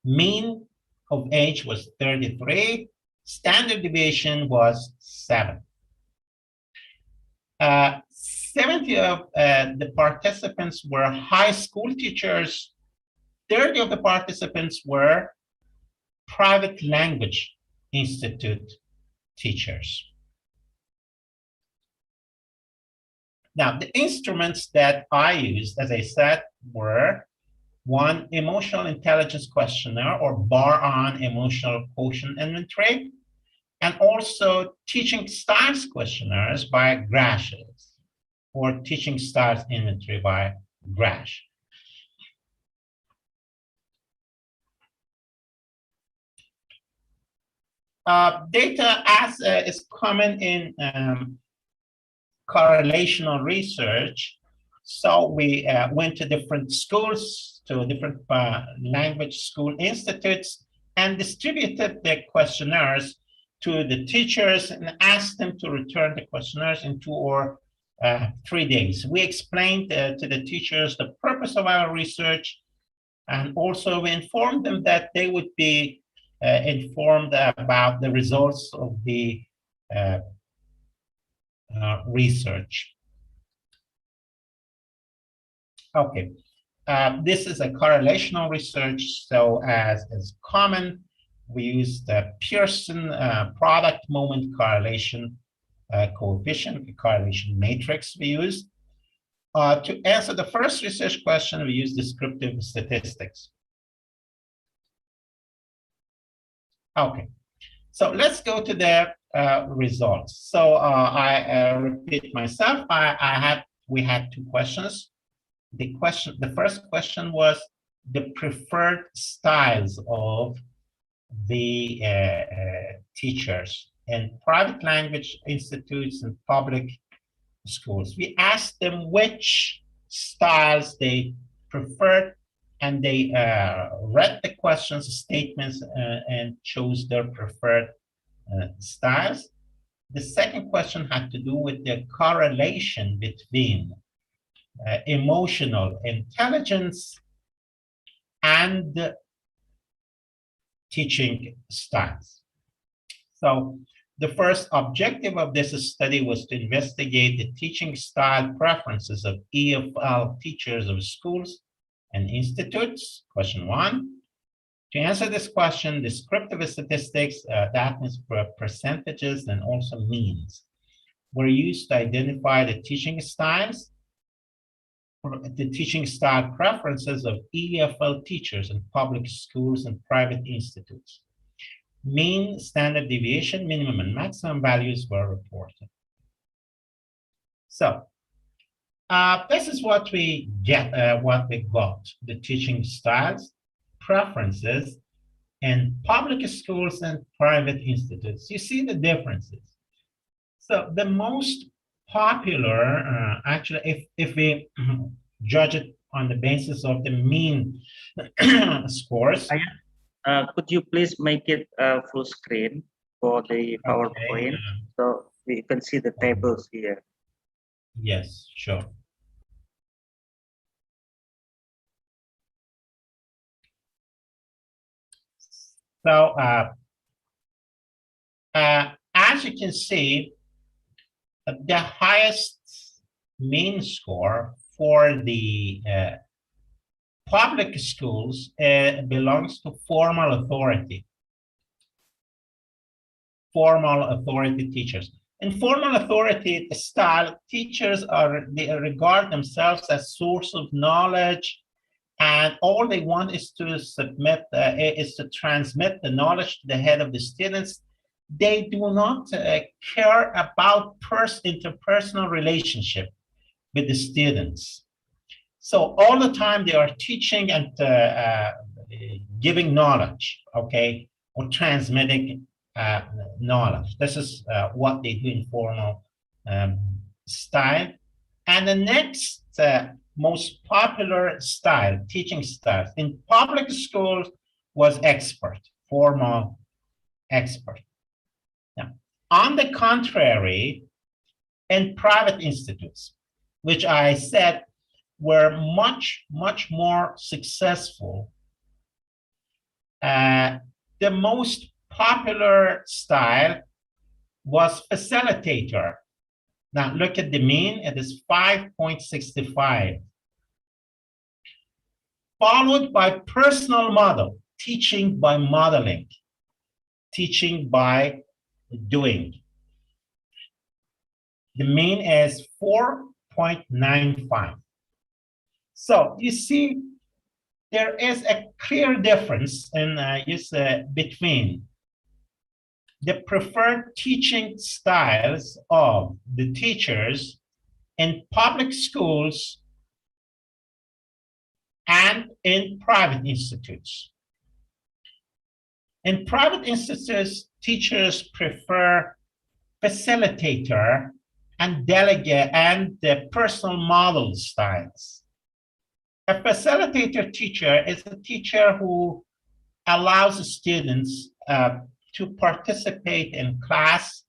Mean of age was 33. Standard deviation was 7. 70 of the participants were high school teachers. 30 of the participants were private language institute teachers. Now, the instruments that I used, as I said, were 1, emotional intelligence questionnaire or bar-on emotional quotient inventory, and also teaching styles questionnaires by Grash's, or teaching styles inventory by Grash. Data as is common in correlational research. So we went to different schools, to different language school institutes, and distributed the questionnaires to the teachers and asked them to return the questionnaires in 2 or 3 days. We explained to the teachers the purpose of our research, and also we informed them that they would be informed about the results of the research. Okay, this is a correlational research, so as is common, we use the Pearson product moment correlation coefficient, the correlation matrix we use. To answer the first research question, we use descriptive statistics. Okay, so let's go to the results. So I repeat myself. We had 2 questions. The first question was the preferred styles of the teachers in private language institutes and public schools. We asked them which styles they preferred, and they read the questions, statements, and chose their preferred styles. The second question had to do with the correlation between emotional intelligence and teaching styles. So the first objective of this study was to investigate the teaching style preferences of EFL teachers of schools and institutes, question 1. To answer this question, descriptive statistics, that means for percentages and also means, were used to identify the teaching styles, the teaching style preferences of EFL teachers in public schools and private institutes. Mean, standard deviation, minimum and maximum values were reported. So this is what we get, the teaching styles, preferences in public schools and private institutes. You see the differences. So the most popular, actually, if we judge it on the basis of the mean scores. Could you please make it full screen for the PowerPoint, so we can see the tables here? Yes, sure. So as you can see, the highest mean score for the public schools belongs to formal authority teachers. In formal authority style, teachers they regard themselves as source of knowledge, and all they want is to transmit the knowledge to the head of the students. They do not care about interpersonal relationship with the students. So all the time they are teaching and giving knowledge, okay, or transmitting knowledge. This is what they do in formal style. And the next most popular style, teaching style in public schools was expert, formal expert. Now, on the contrary, in private institutes, which I said were much more successful, the most popular style was facilitator. Now look at the mean, it is 5.65. Followed by personal model, teaching by modeling, teaching by doing. The mean is 4.95. So you see, there is a clear difference in between the preferred teaching styles of the teachers in public schools and in private institutes. In private institutes, teachers prefer facilitator and delegate and the personal model styles. A facilitator teacher is a teacher who allows students to participate in class,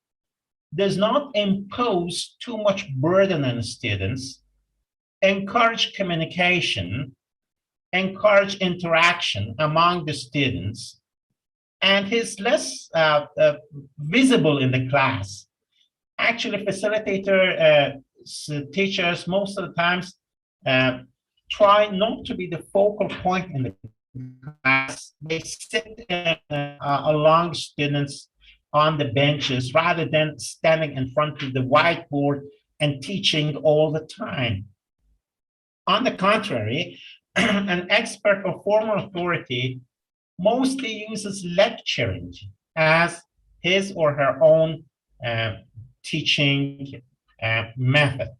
does not impose too much burden on students, encourage communication, encourage interaction among the students, and is less visible in the class. Actually, facilitator teachers most of the times try not to be the focal point in the class. They sit along students on the benches rather than standing in front of the whiteboard and teaching all the time. On the contrary, an expert or formal authority mostly uses lecturing as his or her own teaching method.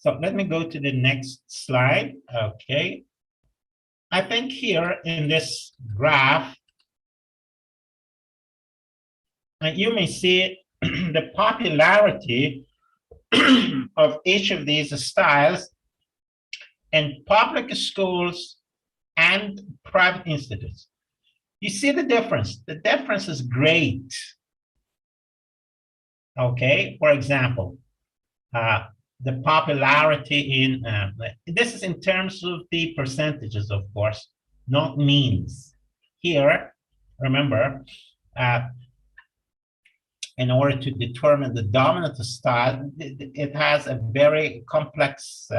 So let me go to the next slide. Okay. I think here in this graph, you may see the popularity of each of these styles in public schools and private institutes. You see the difference. The difference is great. Okay, for example, the popularity in, this is in terms of the percentages, of course, not means. Here, remember, in order to determine the dominant style, it has a very complex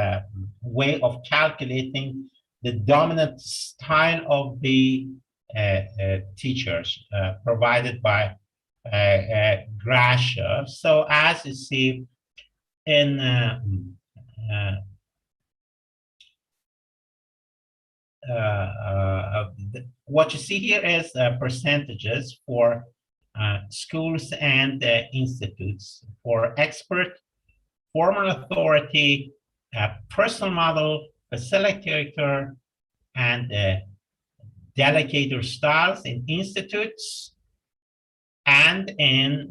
way of calculating the dominant style of the teachers provided by Gracia. So as you see in what you see here is percentages for schools and institutes for expert, formal authority, personal model, facilitator, and delegator styles in institutes and in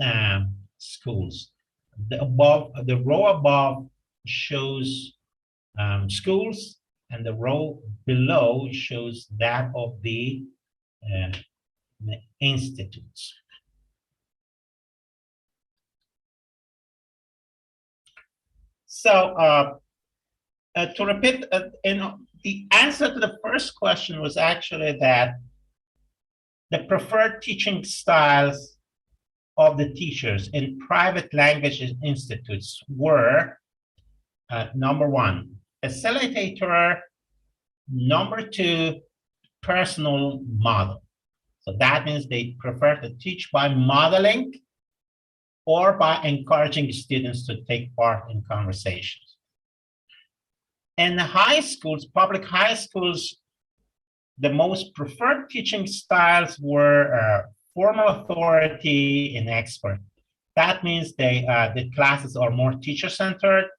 schools. The row above shows schools, and the row below shows that of the institutes. So to repeat, the answer to the first question was actually that the preferred teaching styles of the teachers in private language institutes were number one, facilitator, number two, personal model. So that means they prefer to teach by modeling or by encouraging students to take part in conversations. In the high schools, public high schools, the most preferred teaching styles were formal authority and expert. That means the classes are more teacher-centered,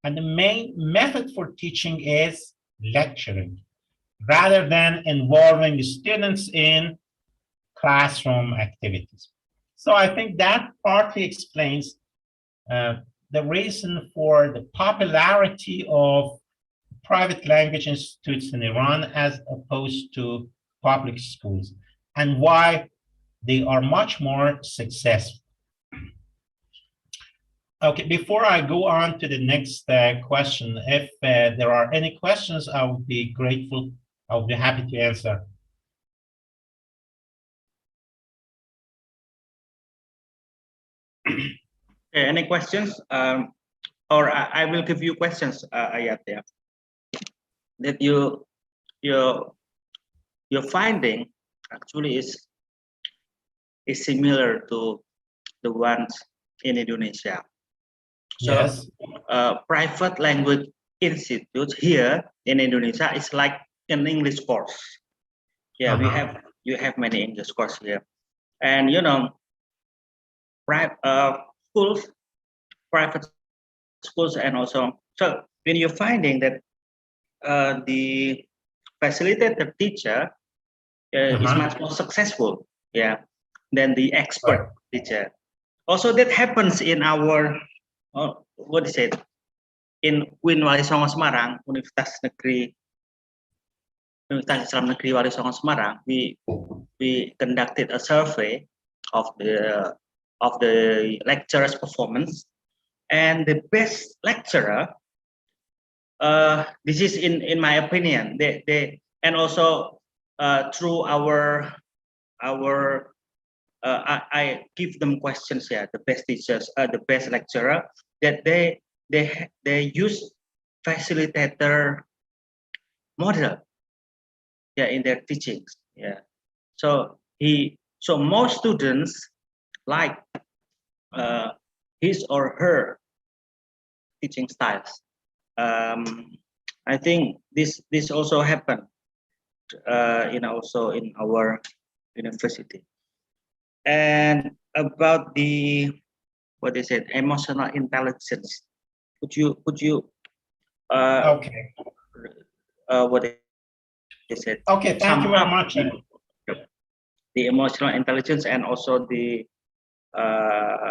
and the main method for teaching is lecturing, rather than involving the students in classroom activities. So I think that partly explains the reason for the popularity of private language institutes in Iran as opposed to public schools, and why they are much more successful. Okay, before I go on to the next question, if there are any questions, I would be grateful. I would be happy to answer. Okay, any questions? Or I will give you questions, Ayat. Yeah, that your finding actually is similar to the ones in Indonesia. So, Yes. private language institute here in Indonesia is like an English course. Yeah, you have many English course here, and you know, private schools, and also so when you're finding that the facilitator teacher is much more successful, yeah, than the expert teacher. Also, that happens in our what is it? In UIN Wali Songo Semarang, Universitas Islam Negeri Wali Songo Semarang, we conducted a survey of the lecturer's performance, and the best lecturer, this is in my opinion, they and also through our I give them questions here, the best teachers, the best lecturer, that they use facilitator model, yeah, in their teachings. Yeah, so most students like his or her teaching styles. I think this also happened also in our university. And about the what is it, emotional intelligence, could you Okay. What is it? Okay, thank you very much. The emotional intelligence, and also the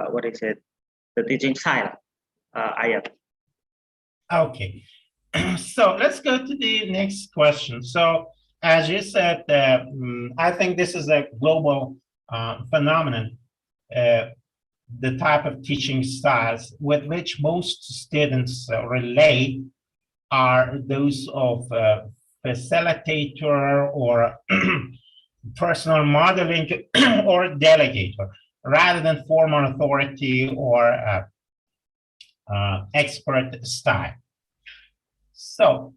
what is it, the teaching style, Ayat. Okay, so let's go to the next question. So as you said, I think this is a global phenomenon, the type of teaching styles with which most students relate are those of facilitator or personal modeling or delegator, rather than formal authority or expert style. So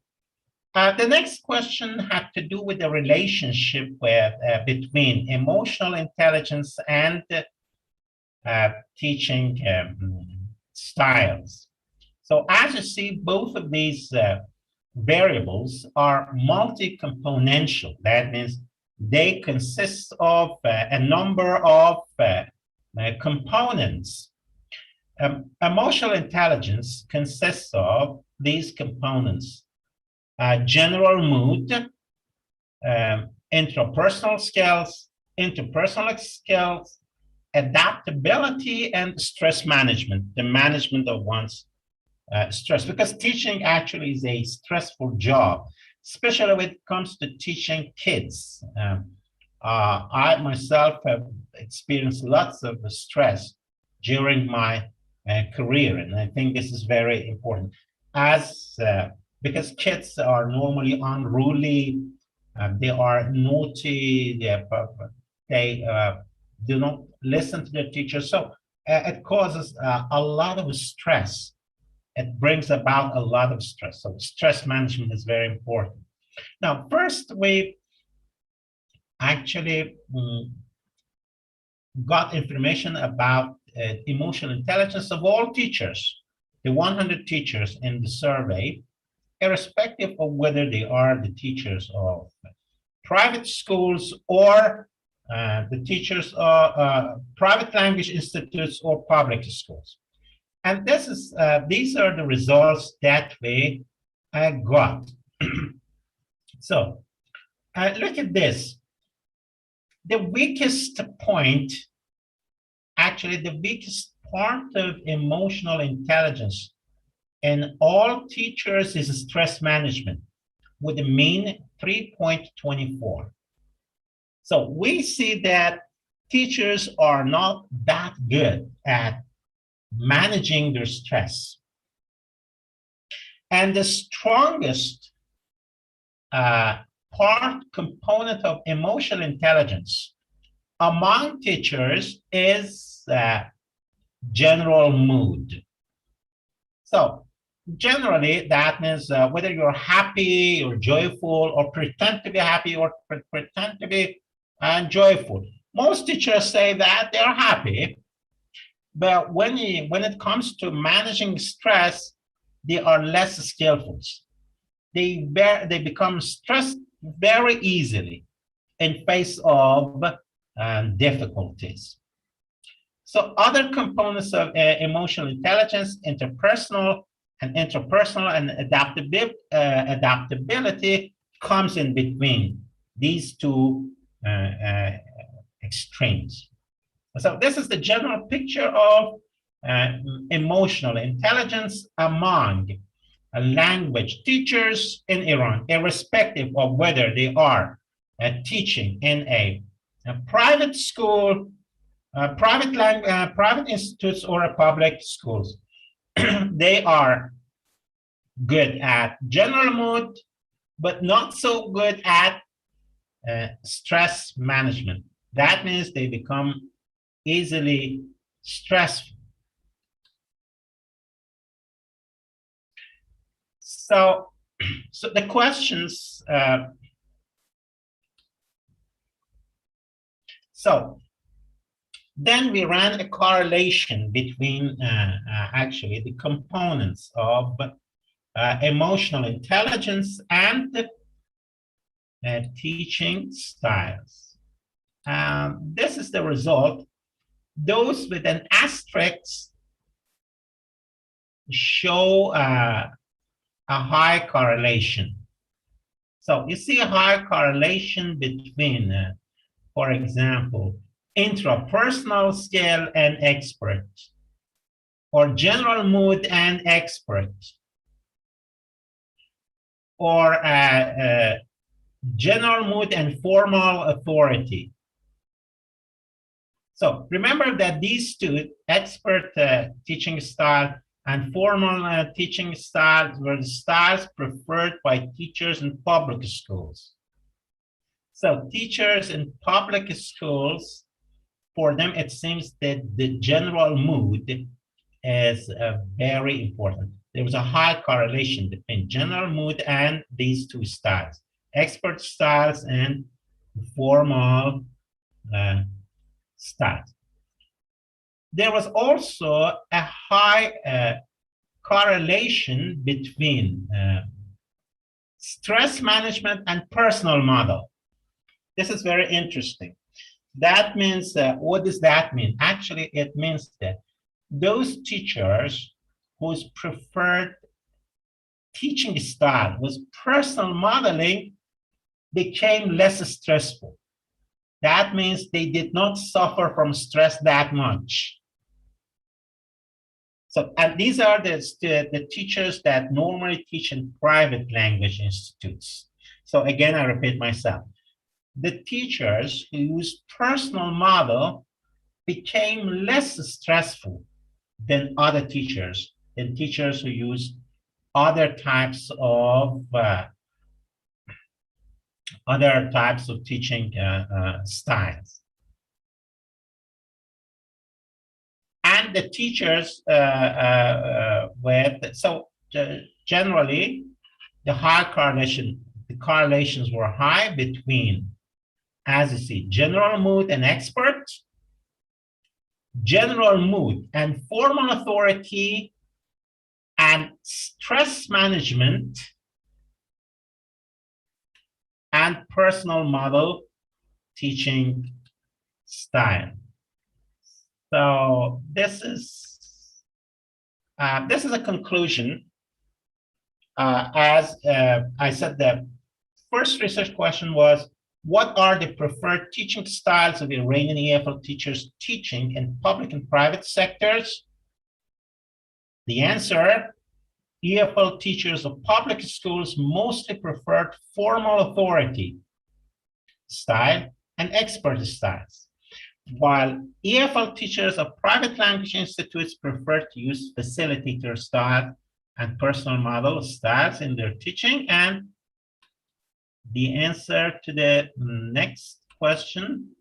the next question had to do with the relationship with, between emotional intelligence and teaching styles. So as you see, both of these variables are multi-componential. That means they consist of a number of components. Emotional intelligence consists of these components: general mood, intrapersonal skills, interpersonal skills, adaptability, and stress management, the management of one's stress, because teaching actually is a stressful job, especially when it comes to teaching kids. I myself have experienced lots of stress during my career, and I think this is very important, as because kids are normally unruly, they are naughty, they do not listen to their teachers, so it causes a lot of stress. It brings about a lot of stress. So stress management is very important. Now, first, we actually got information about emotional intelligence of all teachers, the 100 teachers in the survey, irrespective of whether they are the teachers of private schools or the teachers of private language institutes or public schools. And this is these are the results that we got. So look at this. The weakest point, actually the weakest part of emotional intelligence in all teachers is stress management, with a mean 3.24. So we see that teachers are not that good at managing their stress. And the strongest component of emotional intelligence among teachers is general mood. So generally, that means whether you're happy or joyful or pretend to be happy or pretend to be joyful. Most teachers say that they're happy, but when it comes to managing stress, they are less skillful. They become stressed very easily in face of difficulties. So other components of emotional intelligence, interpersonal and adaptability comes in between these two extremes. So this is the general picture of emotional intelligence among language teachers in Iran, irrespective of whether they are teaching in a private school, private institutes, or a public schools. They are good at general mood, but not so good at stress management. That means they become easily stressful. So the questions, so then we ran a correlation between actually the components of emotional intelligence and teaching styles. This is the result. Those with an asterisk show a high correlation. So you see a high correlation between, for example, intrapersonal skill and expert, or general mood and expert, or general mood and formal authority. So remember that these two, expert teaching style and formal teaching styles, were the styles preferred by teachers in public schools. So teachers in public schools, for them, it seems that the general mood is very important. There was a high correlation between general mood and these two styles, expert styles and formal styles. There was also a high correlation between stress management and personal model. This is very interesting. That means, what does that mean? Actually, it means that those teachers whose preferred teaching style was personal modeling became less stressful. That means they did not suffer from stress that much. So, and these are the teachers that normally teach in private language institutes. So again, I repeat myself. The teachers who use personal model became less stressful than other teachers, who use other types of teaching styles. And the teachers generally the correlations were high between as you see, general mood and expert, general mood and formal authority, and stress management, and personal model teaching style. So this is a conclusion. As I said, the first research question was, what are the preferred teaching styles of Iranian EFL teachers teaching in public and private sectors? The answer, EFL teachers of public schools mostly preferred formal authority style and expert styles, while EFL teachers of private language institutes prefer to use facilitator style and personal model styles in their teaching. And the answer to the next question.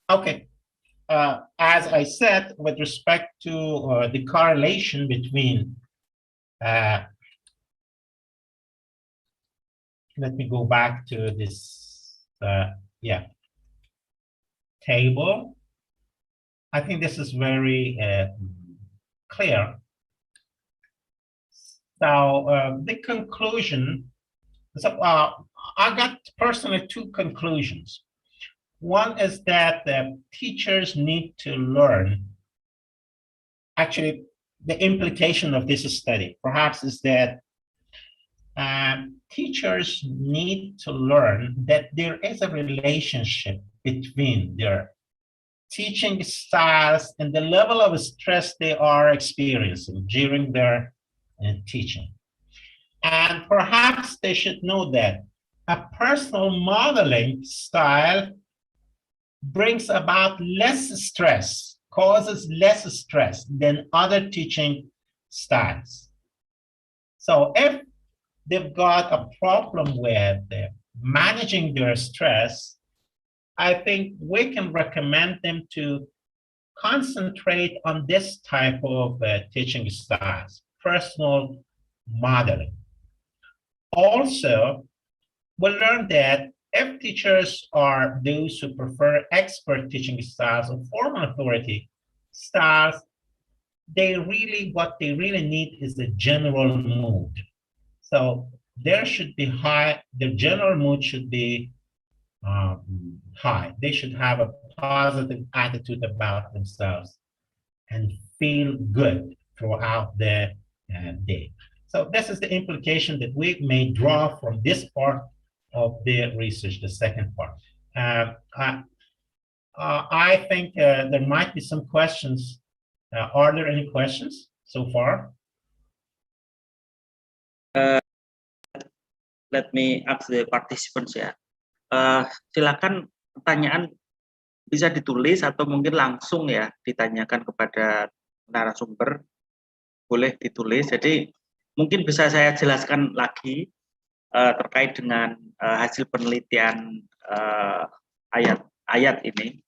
Okay, as I said, with respect to the correlation between, let me go back to this, table. I think this is very clear. So the conclusion, so I got personally two conclusions. One is that the teachers need to learn, actually the implication of this study perhaps is that teachers need to learn that there is a relationship between their teaching styles and the level of stress they are experiencing during their teaching. And perhaps they should know that a personal modeling style brings about less stress, causes less stress than other teaching styles. So if they've got a problem with managing their stress, I think we can recommend them to concentrate on this type of teaching styles, personal modeling. Also, we'll learn that if teachers are those who prefer expert teaching styles or formal authority styles, what they really need is the general mood. So there should be the general mood should be high. They should have a positive attitude about themselves and feel good throughout the day. So this is the implication that we may draw from this part of the research, the second part. I think there might be some questions. Are there any questions so far? Let me ask the participants ya. Silakan pertanyaan bisa ditulis atau mungkin langsung ya ditanyakan kepada narasumber. Boleh ditulis. Jadi mungkin bisa saya jelaskan lagi terkait dengan hasil penelitian Ayat ini.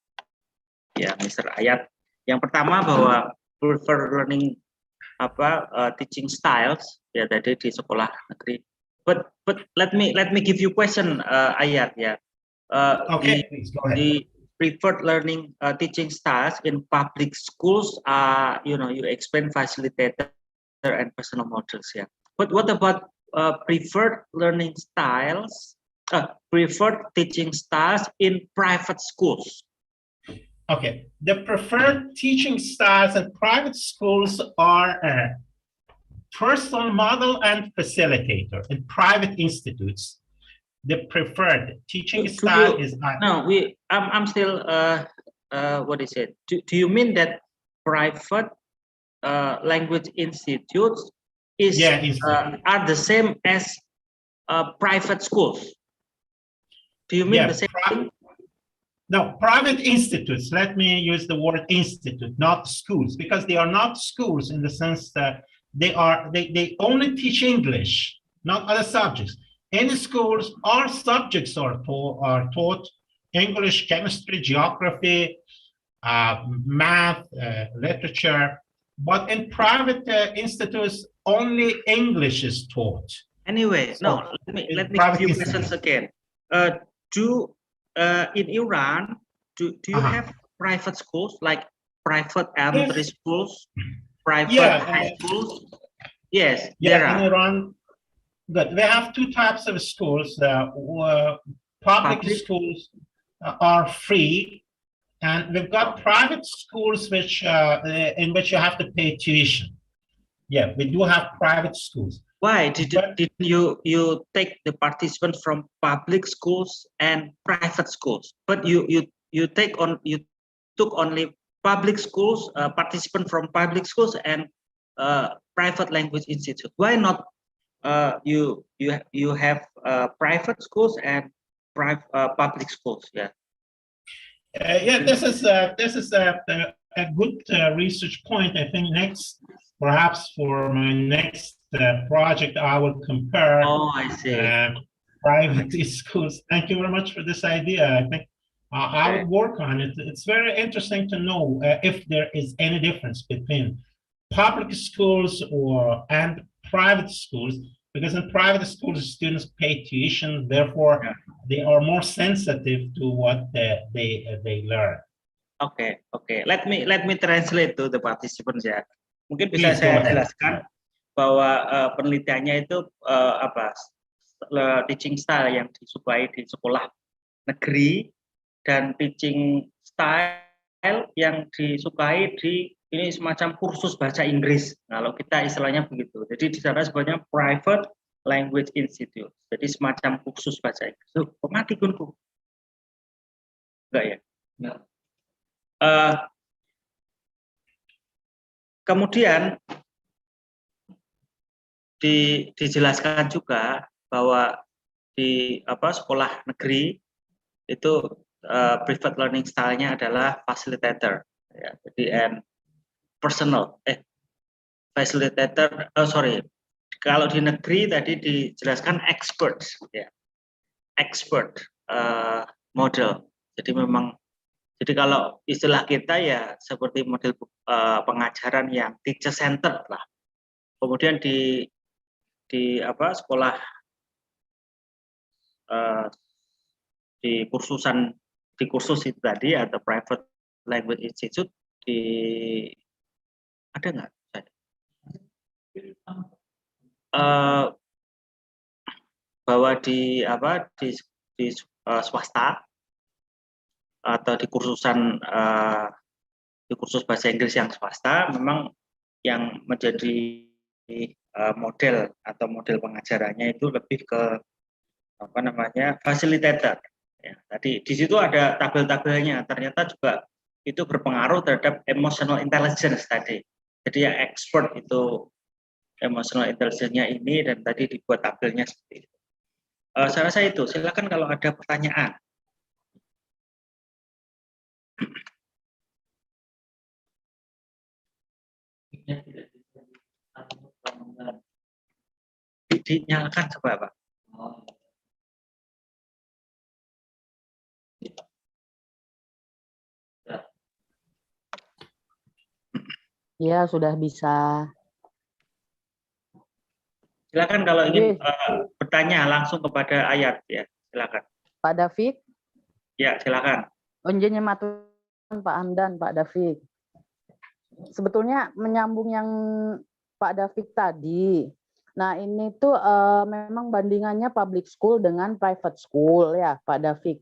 Ya, Mr. Ayat. Yang pertama bahwa prefer learning teaching styles ya tadi di sekolah negeri. But let me give you question, Ayat ya. Okay, please go ahead. The preferred learning teaching styles in public schools are, you explain facilitator and personal models ya. But what about preferred learning styles, preferred teaching styles in private schools? Okay, the preferred teaching styles in private schools are personal model and facilitator. In private institutes, the preferred teaching style is no. I'm still what is it? Do you mean that private language institutes are the same as private schools? Do you mean the same thing? No, private institutes. Let me use the word institute, not schools, because they are not schools in the sense that they only teach English, not other subjects. In schools, all subjects are taught: English, chemistry, geography, math, literature. But in private institutes, only English is taught. Anyway, So, no, let me private give you is- questions again. In Iran, do you have private schools like private elementary Yes. schools, private Yeah, high schools? Yes, Yeah, there in are. Iran, good. They have two types of schools. Public Public? schools are free, and we've got private schools in which you have to pay tuition. Yeah, we do have private schools. Why But- did you take the participants from public schools and private schools? But you took only public schools, participant from public schools and private language institute. Why not you have private schools and public schools? Yeah. Yeah, this is a good research point. I think perhaps for my next project, I will compare Oh, I see. private schools. Thank you very much for this idea. I think I would work on it. It's very interesting to know if there is any difference between public schools and private schools, because in private schools, students pay tuition, therefore they are more sensitive to what they learn. Okay. Let me translate to the participants ya. Mungkin bisa Please go saya ahead. jelaskan bahwa penelitiannya itu teaching style yang disukai di sekolah negeri dan teaching style yang disukai di ini semacam kursus bahasa Inggris. Kalau kita istilahnya begitu. Jadi di sana sebenarnya private language institute. Jadi semacam kursus bahasa Inggris. Mati kunku. Enggak ya? Enggak. Kemudian dijelaskan juga bahwa di sekolah negeri itu private learning style-nya adalah facilitator, ya. Jadi facilitator. Kalau di negeri tadi dijelaskan expert, ya, expert model. Jadi kalau istilah kita ya seperti model pengajaran yang teacher centered lah. Kemudian di sekolah di kursus itu tadi atau private language institute ada nggak? Bahwa di swasta atau di kursus bahasa Inggris yang swasta memang yang menjadi model atau model pengajarannya itu lebih ke facilitator. Ya, tadi di situ ada tabel-tabelnya, ternyata juga itu berpengaruh terhadap emotional intelligence tadi. Jadi yang expert itu emotional intelligence-nya ini dan tadi dibuat tabelnya seperti itu. Saya rasa itu. Silakan kalau ada pertanyaan. Dinyalakan coba Pak. Ya, sudah bisa. Silakan kalau ingin bertanya langsung kepada Ayat ya, silakan. Pak David? Ya, silakan. Onjennya matun Pak Hamdan, Pak David. Sebetulnya menyambung yang Pak David tadi. Nah, ini tuh memang bandingannya public school dengan private school ya, Pak David.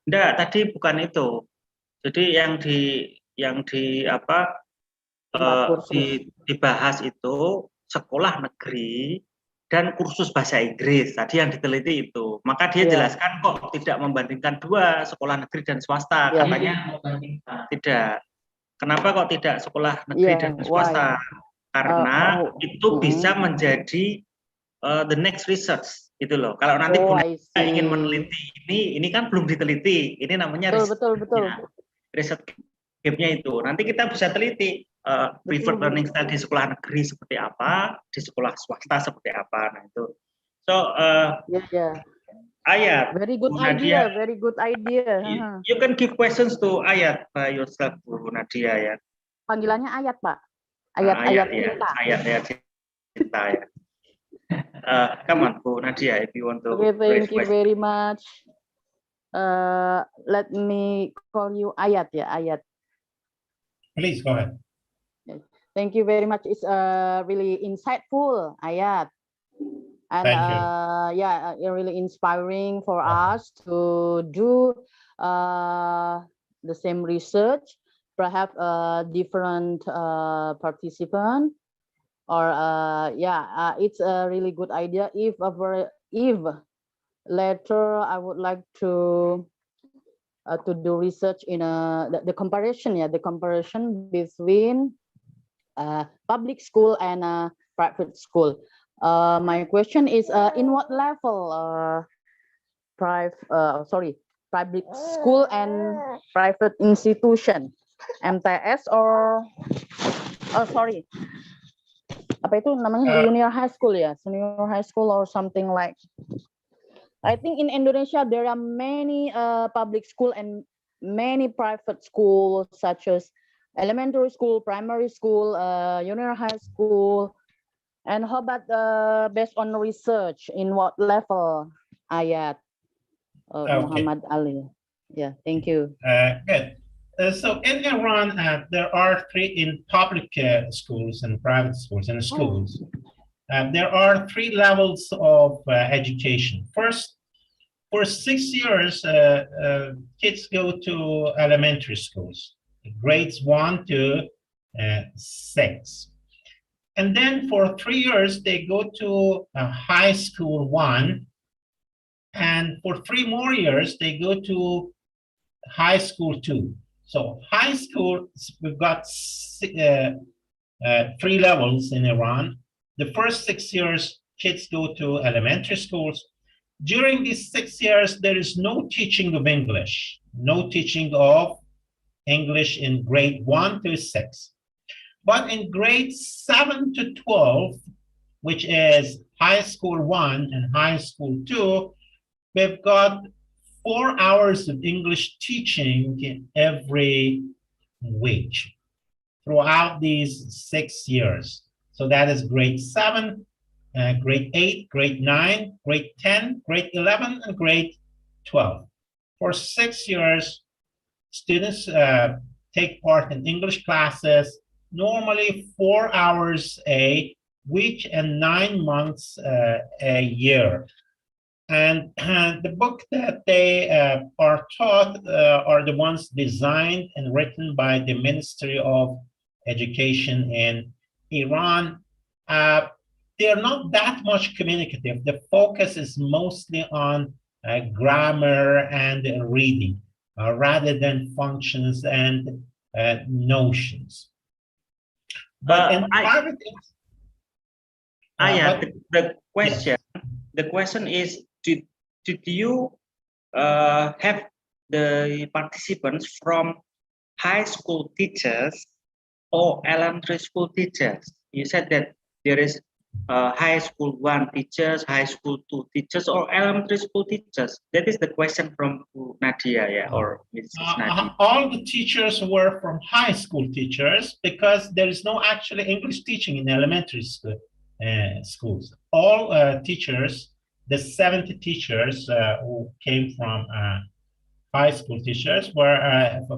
Enggak, tadi bukan itu. Jadi dibahas itu sekolah negeri dan kursus bahasa Inggris tadi yang diteliti itu. Maka dia jelaskan kok tidak membandingkan dua, sekolah negeri dan swasta. Katanya tidak. Kenapa kok tidak sekolah negeri dan swasta? Karena itu bisa menjadi the next research gitu loh. Kalau nanti ingin meneliti ini kan belum diteliti. Ini namanya betul. Riset gapnya itu. Nanti kita bisa teliti private learning style di sekolah negeri seperti apa, di sekolah swasta seperti apa. Nah itu. So Ayat. Very good idea, very good idea. You can give questions to Ayat by yourself, Bu Nadia ya. Panggilannya Ayat, Pak. Ayat. Ayat. kita ya. Come on, Bu Nadia, if you want to. Okay, raise thank you question. very much. Let me call you Ayat, ya, Ayat. Please go ahead. Thank you very much. It's really insightful, Ayat. And Thank you. yeah, really inspiring for us to do the same research, perhaps different participant, or yeah, it's a really good idea. If later I would like to do research in the comparison, yeah, the comparison between public school and private school. My question is, in what level public school and private institution, MTS or sorry, apa itu namanya, junior high school ya, senior high school or something like. I think in Indonesia there are many public school and many private schools, such as elementary school, primary school, junior high school. And how about based on research, in what level, Ayat? Okay. Muhammad Ali. Yeah, thank you. Good. So in Iran, there are three in public schools and private schools and schools. There are three levels of education. First, for 6 years, kids go to elementary schools, grades 1 to 6. And then for 3 years, they go to high school 1. And for 3 more years, they go to high school 2. So high school, we've got 3 levels in Iran. The first 6 years, kids go to elementary schools. During these 6 years, there is no teaching of English, no teaching of English in grade 1 to 6. But in grades 7 to 12, which is high school 1 and high school 2, we've got 4 hours of English teaching every week throughout these 6 years. So that is grade 7, grade 8, grade 9, grade 10, grade 11, and grade 12. For 6 years, students take part in English classes, normally 4 hours a week and 9 months a year. And the book that they are taught are the ones designed and written by the Ministry of Education in Iran. They're not that much communicative. The focus is mostly on grammar and reading rather than functions and notions. But in private, the question, yes. The question is, did you have the participants from high school teachers or elementary school teachers? You said that there is high school 1 teachers, high school 2 teachers, or elementary school teachers. That is the question from Nadia, yeah, or Mrs. Nadia. All the teachers were from high school teachers because there is no actually English teaching in elementary school, schools. All teachers, the 70 teachers who came from high school teachers were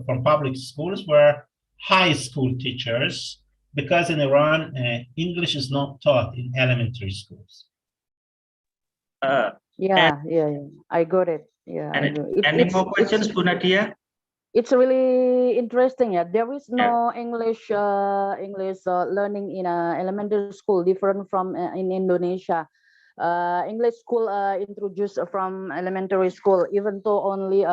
from public schools were high school teachers, because in Iran, English is not taught in elementary schools. Yeah, I got it. Yeah. Any more questions, Bu Nadia? It's really interesting. Yeah, there is no English learning in elementary school, different from in Indonesia. English school introduced from elementary school, even though only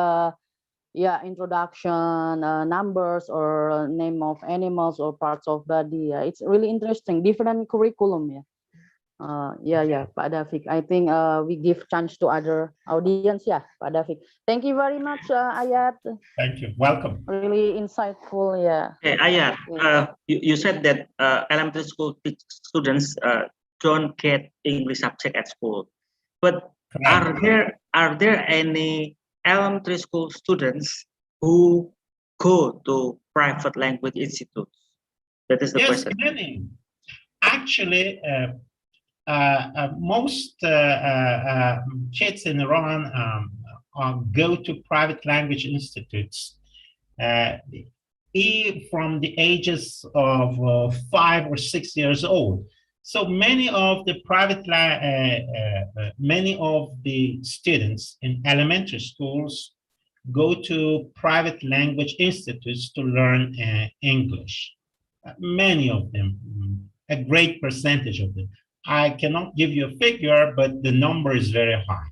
introduction, numbers or name of animals or parts of body. Yeah, it's really interesting. Different curriculum. Yeah, Pak David. I think we give chance to other audience. Yeah, Pak David. Thank you very much, Ayat. Thank you. Welcome. Really insightful. Yeah. Okay, Ayat. You said that elementary school students don't get English subject at school, but are there any elementary school students who go to private language institutes? That is the question. Yes, many. Actually, most kids in Iran go to private language institutes from the ages of 5 or 6 years old. So many of the many of the students in elementary schools go to private language institutes to learn English. Many of them, a great percentage of them. I cannot give you a figure, but the number is very high.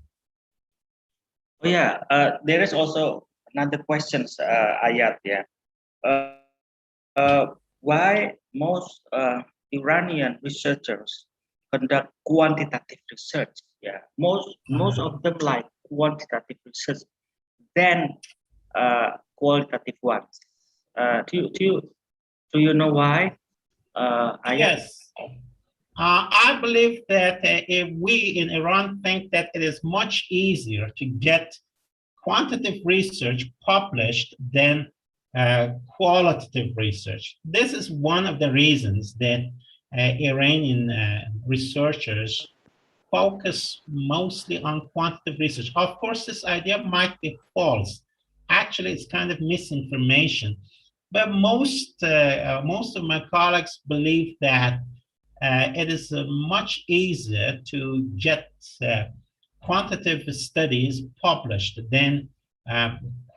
Oh yeah, there is also another question, Ayat. Yeah, why most Iranian researchers conduct quantitative research? Yeah, most of them like quantitative research than qualitative ones. Do you know why? Yes. I believe that if we in Iran think that it is much easier to get quantitative research published than qualitative research. This is one of the reasons that Iranian researchers focus mostly on quantitative research. Of course, this idea might be false. Actually, it's kind of misinformation. But most of my colleagues believe that it is much easier to get quantitative studies published than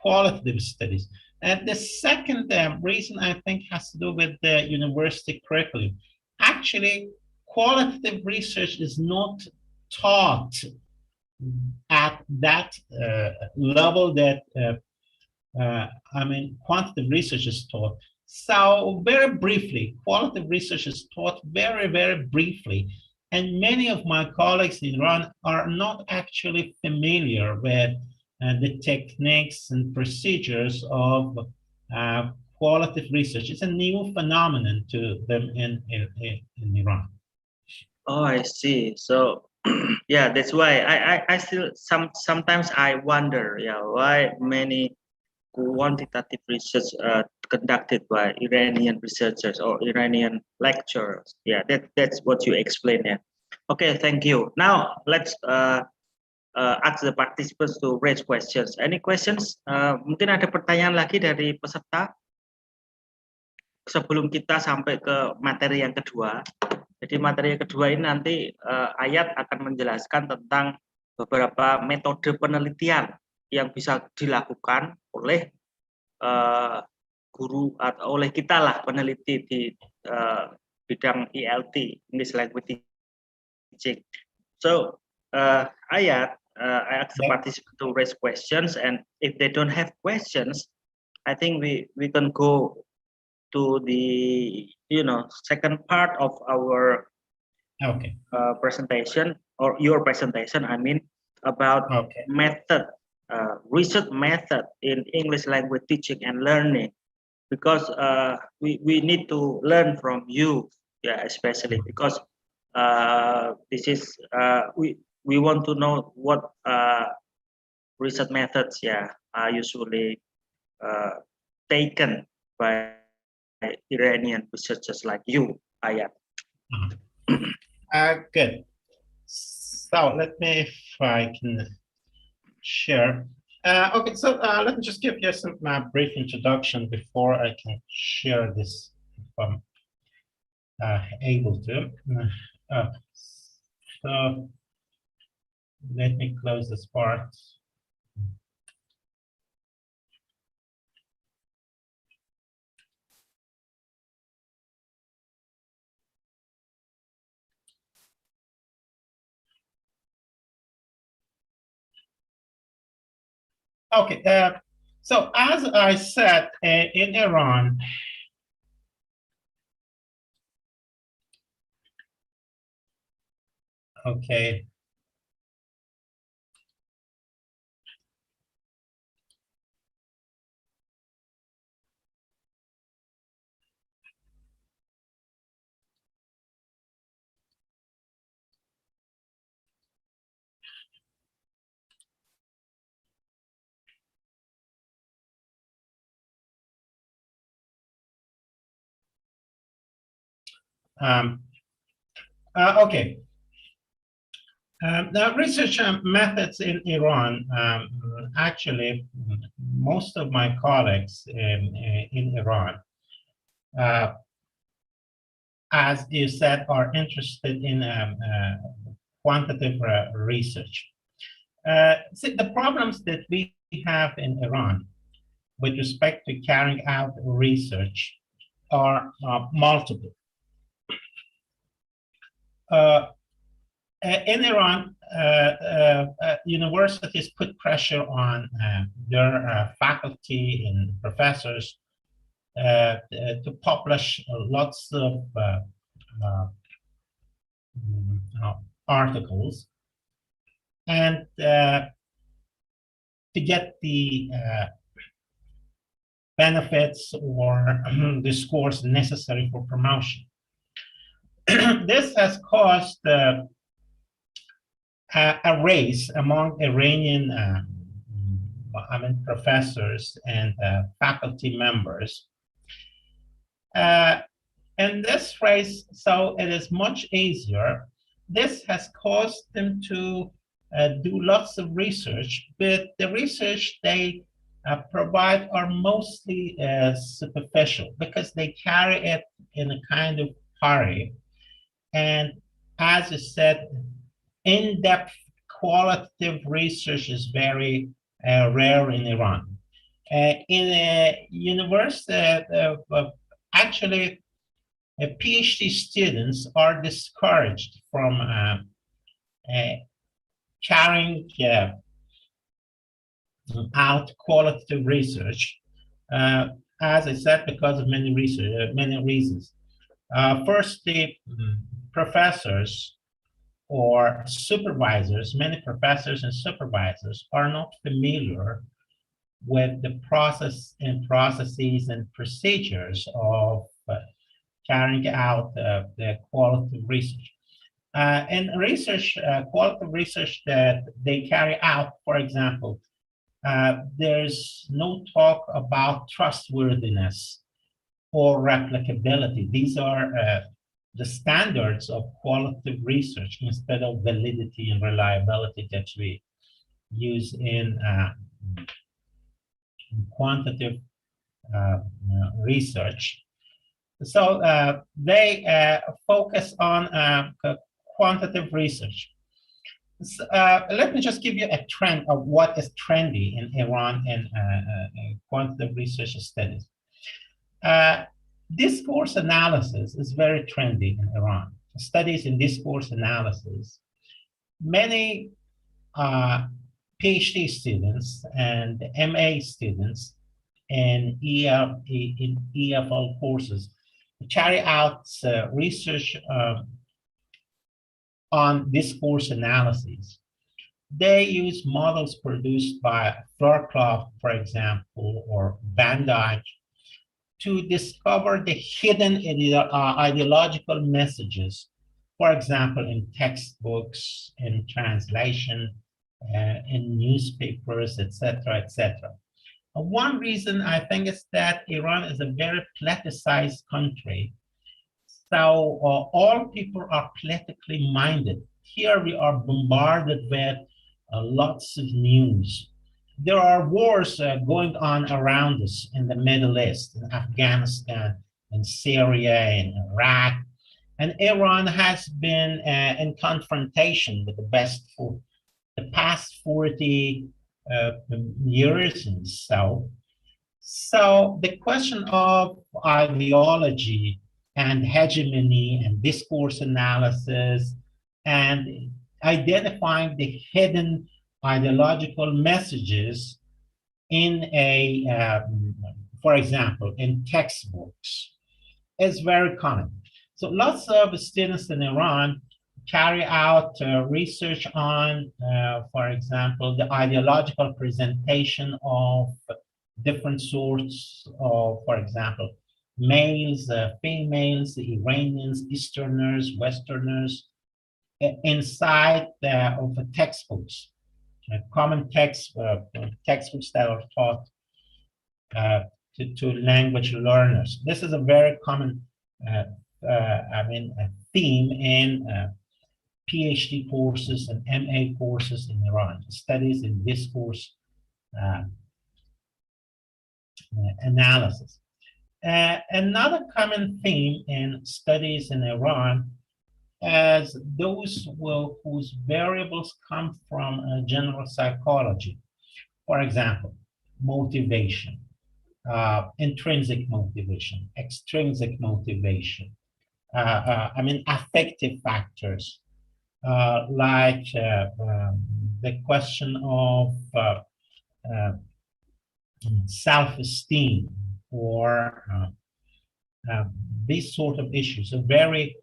qualitative studies. And the second reason I think has to do with the university curriculum. Actually, qualitative research is not taught at that level that quantitative research is taught. So very briefly, qualitative research is taught very, very briefly. And many of my colleagues in Iran are not actually familiar with the techniques and procedures of qualitative research. It's a new phenomenon to them in Iran. Oh, I see. So yeah, that's why I still sometimes I wonder, yeah, why many quantitative research conducted by Iranian researchers or Iranian lecturers. Yeah, that's what you explained. Yeah. Okay, thank you. Now let's ask the participants to raise questions. Any questions? Mungkin ada pertanyaan lagi dari peserta sebelum kita sampai ke materi yang kedua. Jadi materi yang kedua ini nanti Ayat akan menjelaskan tentang beberapa metode penelitian yang bisa dilakukan oleh guru atau oleh kita lah peneliti di bidang ELT, English Language Teaching. So Ayat, I ask the participants to raise questions, and if they don't have questions, I think we can go to the second part of our presentation, or your presentation, I mean, about method, research method in English language teaching and learning, because we need to learn from you, yeah, especially because this is we want to know what research methods, yeah, are usually taken by Iranian researchers like you, Ayat. Good. So let me, if I can share. Okay, so let me just give you some brief introduction before I can share this, if I'm able to. So let me close this part. Okay, so as I said, in Iran, okay. Okay, The research methods in Iran, actually, most of my colleagues in Iran, as you said, are interested in quantitative research. See, the problems that we have in Iran with respect to carrying out research are multiple. In Iran, universities put pressure on their faculty and professors to publish lots of articles and to get the benefits or the scores necessary for promotion. This has caused a race among Iranian professors and faculty members. And this race, so it is much easier. This has caused them to do lots of research, but the research they provide are mostly superficial because they carry it in a kind of hurry. And as I said, in-depth qualitative research is very rare in Iran. In a university, actually, PhD students are discouraged from carrying out qualitative research, as I said, because of many reasons. Firstly, professors or supervisors, many professors and supervisors are not familiar with the processes and procedures of carrying out the qualitative research. And research, qualitative research that they carry out, for example, there's no talk about trustworthiness or replicability. These are the standards of qualitative research instead of validity and reliability that we use in quantitative research. So they focus on quantitative research. So, let me just give you a trend of what is trendy in Iran in quantitative research studies. Discourse analysis is very trendy in Iran. Studies in discourse analysis. Many PhD students and MA students in EFL courses carry out research on discourse analysis. They use models produced by Fairclough, for example, or Van Dyke, to discover the hidden ideological messages, for example, in textbooks, in translation, in newspapers, etc., etc. One reason I think is that Iran is a very politicized country. So all people are politically minded. Here we are bombarded with lots of news. There are wars going on around us in the Middle East, in Afghanistan, in Syria, in Iraq. And Iran has been in confrontation with the West for the past 40 years and so. So the question of ideology and hegemony and discourse analysis and identifying the hidden ideological messages in for example, in textbooks is very common. So lots of students in Iran carry out research on, for example, the ideological presentation of different sorts of, for example, males, females, Iranians, Easterners, Westerners, inside of the textbooks, common textbooks that are taught to language learners. This is a very common, theme in PhD courses and MA courses in Iran, studies in discourse analysis. Another common theme in studies in Iran as those whose variables come from general psychology. For example, motivation, intrinsic motivation, extrinsic motivation, affective factors, like the question of self-esteem or these sort of issues are very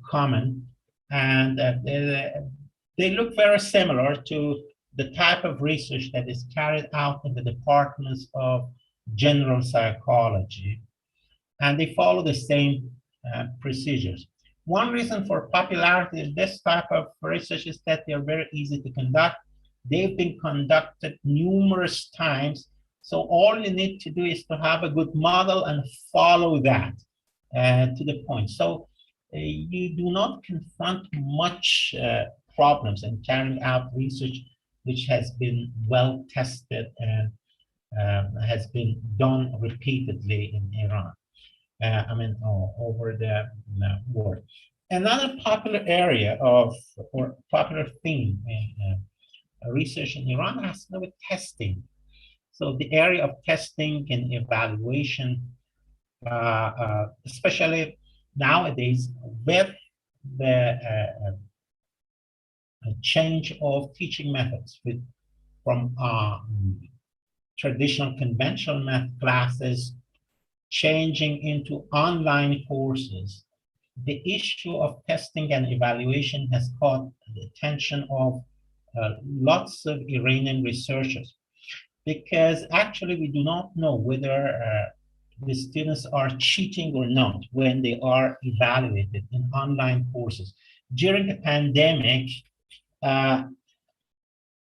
common, and they look very similar to the type of research that is carried out in the departments of general psychology, and they follow the same procedures. One reason for popularity of this type of research is that they're very easy to conduct. They've been conducted numerous times, so all you need to do is to have a good model and follow that to the point. So you do not confront much problems in carrying out research which has been well tested and has been done repeatedly in Iran. Over the world. Another popular area or popular theme in research in Iran has to do with testing. So the area of testing and evaluation, especially nowadays with the change of teaching methods from traditional conventional math classes changing into online courses. The issue of testing and evaluation has caught the attention of lots of Iranian researchers, because actually we do not know whether the students are cheating or not when they are evaluated in online courses. During the pandemic,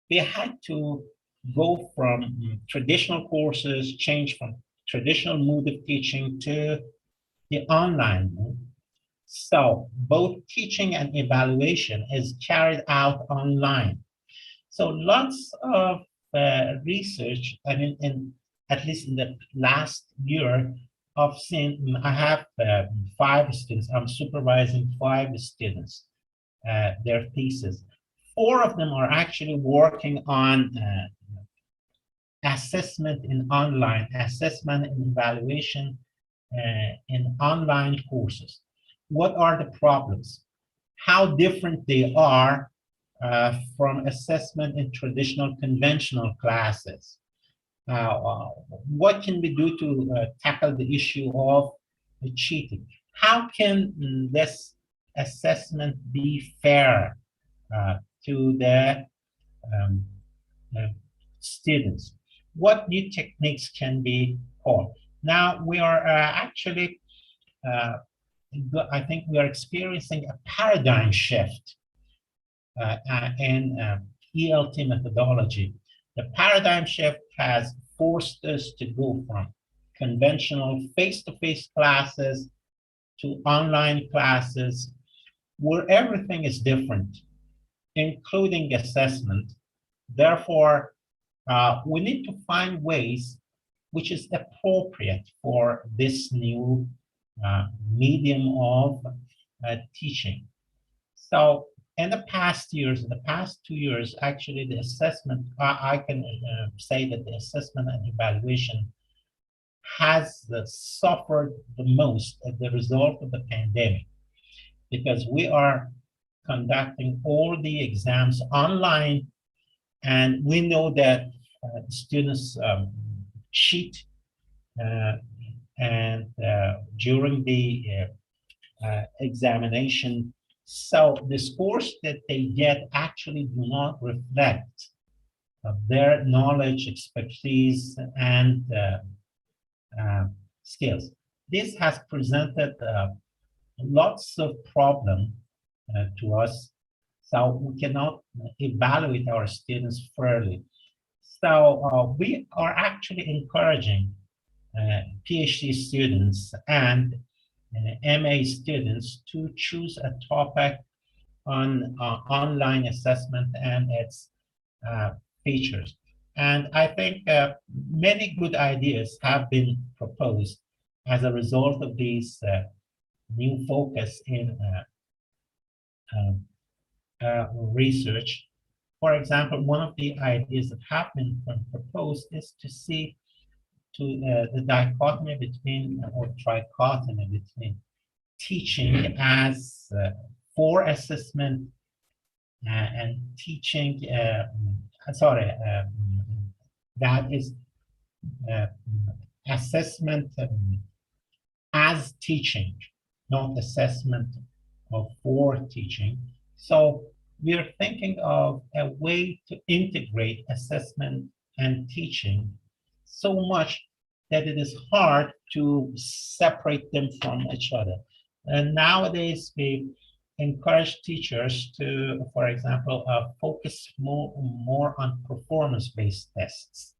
we had to go from traditional courses, change from traditional mode of teaching to the online mode. So both teaching and evaluation is carried out online. So lots of research, at least in the last year, I have 5 students. I'm supervising 5 students, their thesis. 4 of them are actually working on assessment in online, assessment and evaluation in online courses. What are the problems? How different they are from assessment in traditional conventional classes? What can we do to tackle the issue of cheating? How can this assessment be fair to the students? What new techniques can be called? Now we are actually, I think we are experiencing a paradigm shift in ELT methodology. The paradigm shift has forced us to go from conventional face-to-face classes to online classes where everything is different, including assessment. Therefore, we need to find ways which is appropriate for this new medium of teaching. So in the past years, in the past 2 years, actually the assessment, I can say that the assessment and evaluation has suffered the most as the result of the pandemic, because we are conducting all the exams online, and we know that students cheat and during the examination. So the scores that they get actually do not reflect their knowledge, expertise, and skills. This has presented lots of problems to us, so we cannot evaluate our students fairly. So we are actually encouraging PhD students and MA students to choose a topic on online assessment and its features. And I think many good ideas have been proposed as a result of these new focus in research. For example, one of the ideas that have been proposed is to see to the dichotomy between or trichotomy between teaching as for assessment and teaching, that is assessment as teaching, not assessment of for teaching. So we're thinking of a way to integrate assessment and teaching so much that it is hard to separate them from each other. And nowadays, we encourage teachers to, for example, focus more on performance-based tests,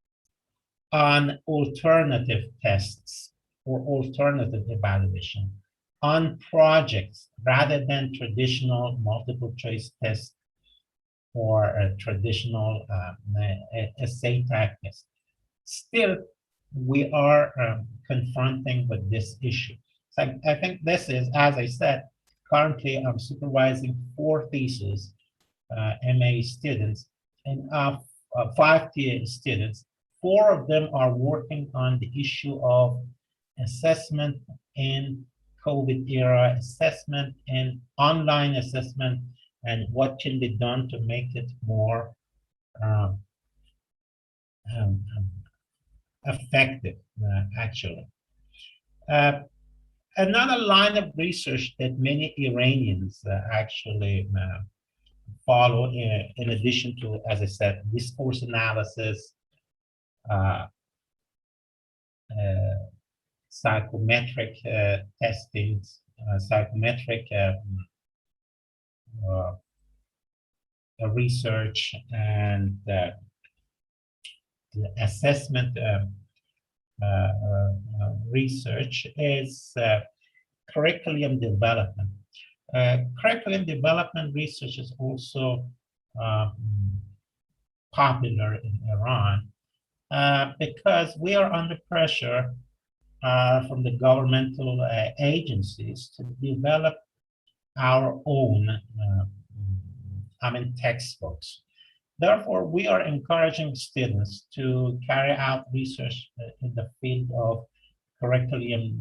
on alternative tests or alternative evaluation, on projects rather than traditional multiple choice tests or a traditional essay type test. Still, we are confronting with this issue. So I think this is, as I said, currently I'm supervising 4 theses, MA students, and 5 TA students. 4 of them are working on the issue of assessment in COVID era, assessment and online assessment, and what can be done to make it more effective, actually. Another line of research that many Iranians actually follow, in addition to, as I said, discourse analysis, psychometric testings, psychometric research, and the assessment research is curriculum development. Curriculum development research is also popular in Iran because we are under pressure from the governmental agencies to develop our own textbooks. Therefore, we are encouraging students to carry out research in the field of curriculum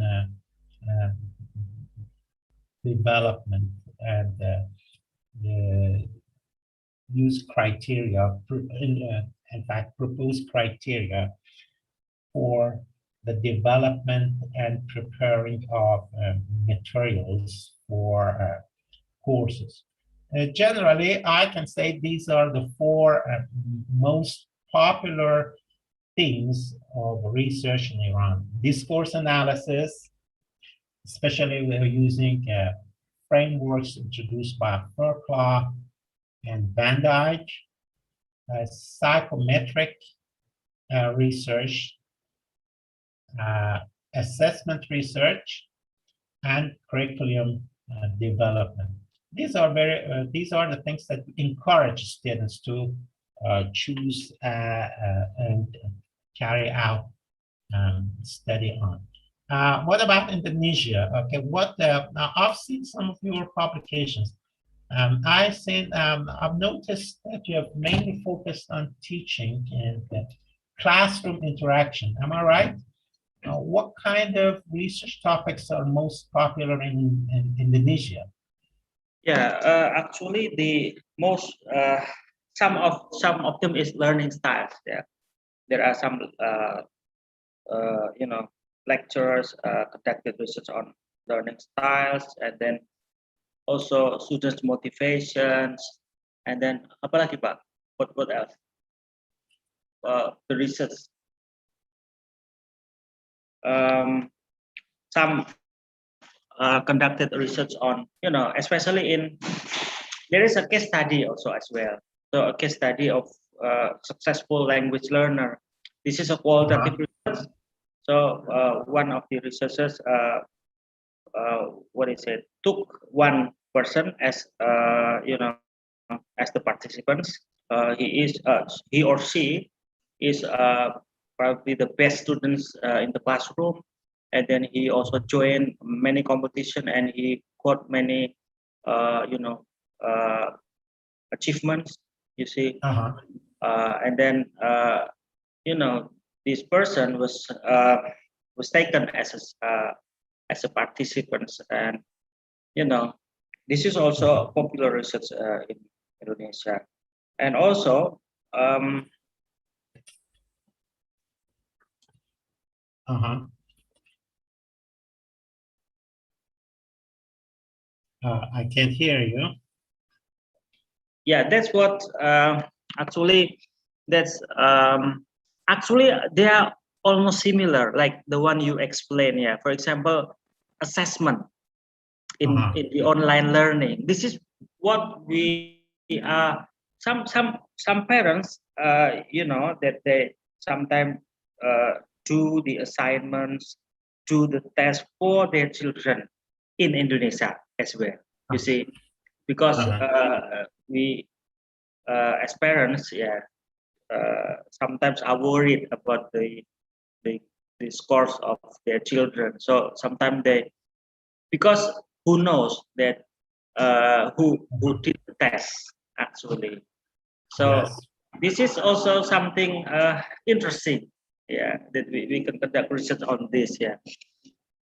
development and use criteria, in fact, propose criteria for the development and preparing of materials for courses. Generally, I can say these are the 4 most popular themes of research in Iran. Discourse analysis, especially we're using frameworks introduced by Fairclough and Van Dyke, psychometric research, assessment research, and curriculum development. These are the things that encourage students to choose and carry out study on. What about Indonesia? Okay, I've seen some of your publications. I've noticed that you have mainly focused on teaching and classroom interaction. Am I right? What kind of research topics are most popular in Indonesia? Yeah, actually, the most some of them is learning styles. Yeah, there are some lecturers conducted research on learning styles, and then also students' motivations, and then apa lagi Pak? What else? The research. Some conducted research on, especially there is a case study also as well. So a case study of successful language learner. This is a qualitative research. So one of the researchers, took one person as as the participants. He or she is probably the best students in the classroom, and then he also joined many competition and he got many achievements. You see, and then this person was taken as a participant, and this is also popular research in Indonesia. And also I can't hear you. yeah, that's what actually they are almost similar, like the one you explained. Yeah, for example, assessment in the online learning. This is what we are. Some parents, that they sometimes do the assignments, do the test for their children in Indonesia as well. You see, because we as parents, sometimes are worried about the scores of their children. So sometimes because who knows that who did the test actually. So this is also something interesting, that we can conduct research on this.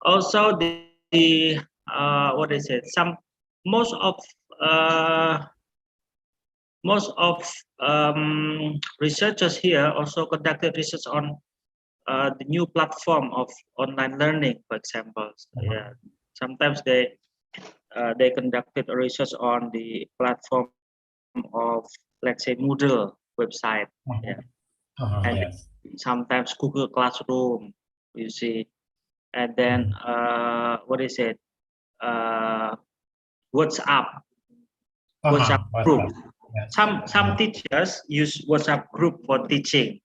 Also the what is it? Most of researchers here also conducted research on the new platform of online learning, for example. Sometimes they conducted research on the platform of, let's say, Moodle website. And sometimes Google Classroom, you see, and then what is it? WhatsApp group. Some teachers use WhatsApp group for teaching.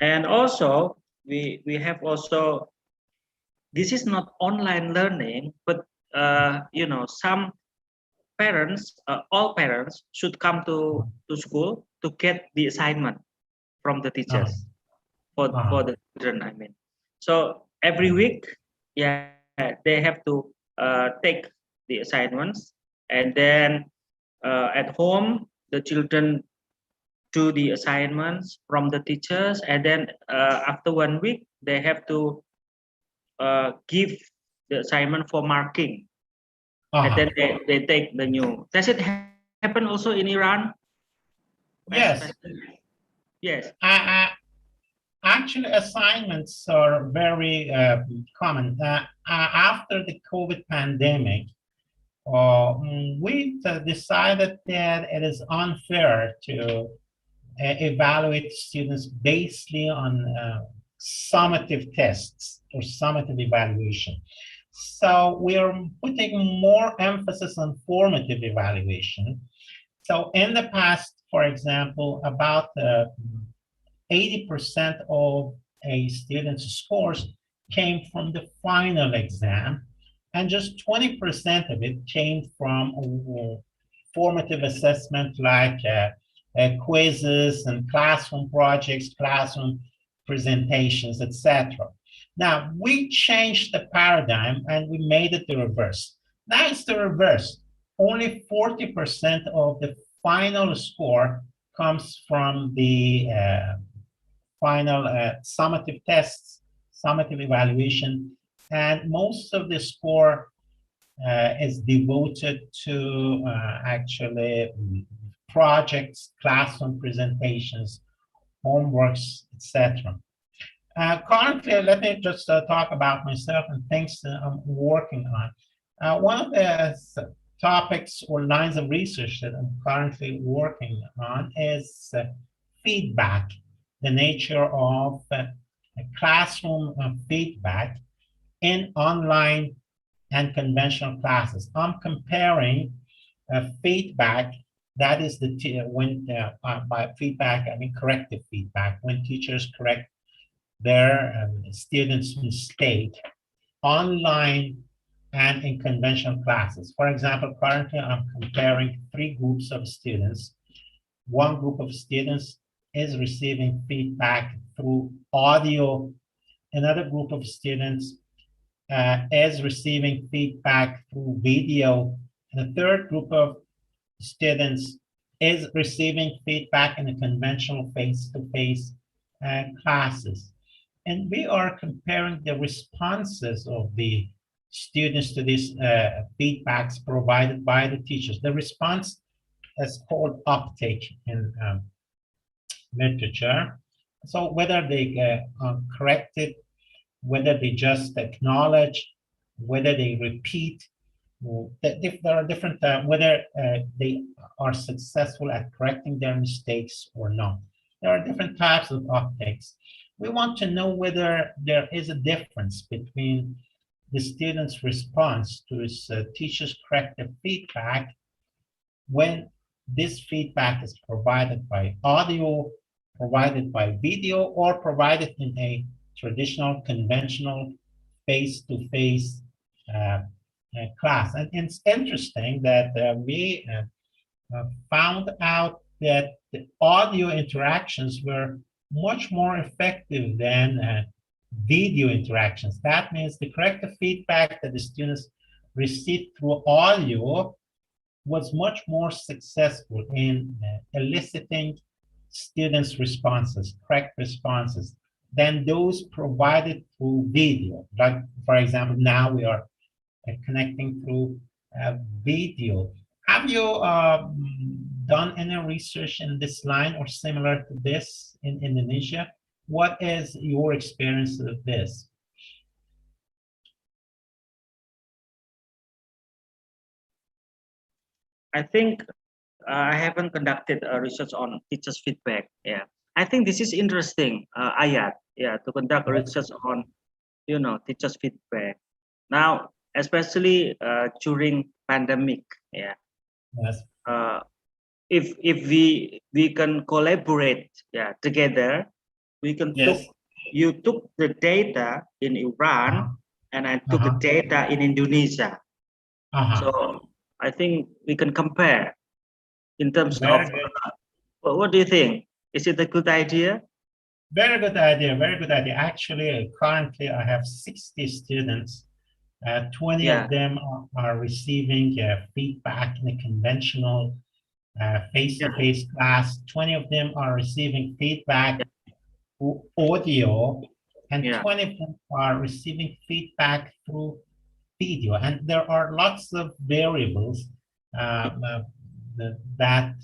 And also we have also, this is not online learning, but some parents, all parents should come to school to get the assignment from the teachers for the children, I mean. So every week, they have to take the assignments, and then at home the children do the assignments from the teachers, and then after 1 week they have to give the assignment for marking, and then they take the new. Does it happen also in Iran? Yes. Yes. Actually, assignments are very common. After the COVID pandemic, we decided that it is unfair to evaluate students based on summative tests or summative evaluation. So we are putting more emphasis on formative evaluation. So in the past, for example, about 80% of a student's scores came from the final exam, and just 20% of it came from formative assessment like quizzes and classroom projects, classroom presentations, etc. Now, we changed the paradigm and we made it the reverse. Now it's the reverse. Only 40% of the final score comes from the final summative tests, summative evaluation, and most of the score is devoted to actually projects, classroom presentations, homeworks, etc. Currently, let me just talk about myself and things I'm working on. One of the topics or lines of research that I'm currently working on is feedback, the nature of classroom feedback in online and conventional classes. I'm comparing feedback, that is when by feedback I mean corrective feedback, when teachers correct their students' mistake online and in conventional classes. For example, currently I'm comparing 3 groups of students. One group of students is receiving feedback through audio. Another group of students is receiving feedback through video. And the third group of students is receiving feedback in a conventional face-to-face classes. And we are comparing the responses of the students to these feedbacks provided by the teachers. The response is called uptake in literature. So whether they correct it, whether they just acknowledge, whether they repeat, there are different, whether they are successful at correcting their mistakes or not. There are different types of uptakes. We want to know whether there is a difference between the student's response to his teacher's corrective feedback when this feedback is provided by audio, provided by video, or provided in a traditional, conventional, face-to-face class. And it's interesting that we found out that the audio interactions were much more effective than video interactions. That means the corrective feedback that the students received through audio was much more successful in eliciting students' responses, correct responses, than those provided through video. Like, for example, now we are connecting through video. Have you done any research in this line or similar to this in Indonesia? What is your experience of this? I think I haven't conducted a research on teachers' feedback. Yeah, I think this is interesting, Ayat. Yeah, to conduct research on, teachers' feedback. Now, especially during pandemic. Yeah. Yes. If we can collaborate, together, we can you took the data in Iran and I took the data in Indonesia. So I think we can compare in terms of what do you think? Is it a good idea? Very good idea. Very good idea. Actually, currently I have 60 students. 20 of them are receiving feedback in a conventional face-to-face class. 20 of them are receiving feedback through audio, and 20 of them are receiving feedback through video. And there are lots of variables that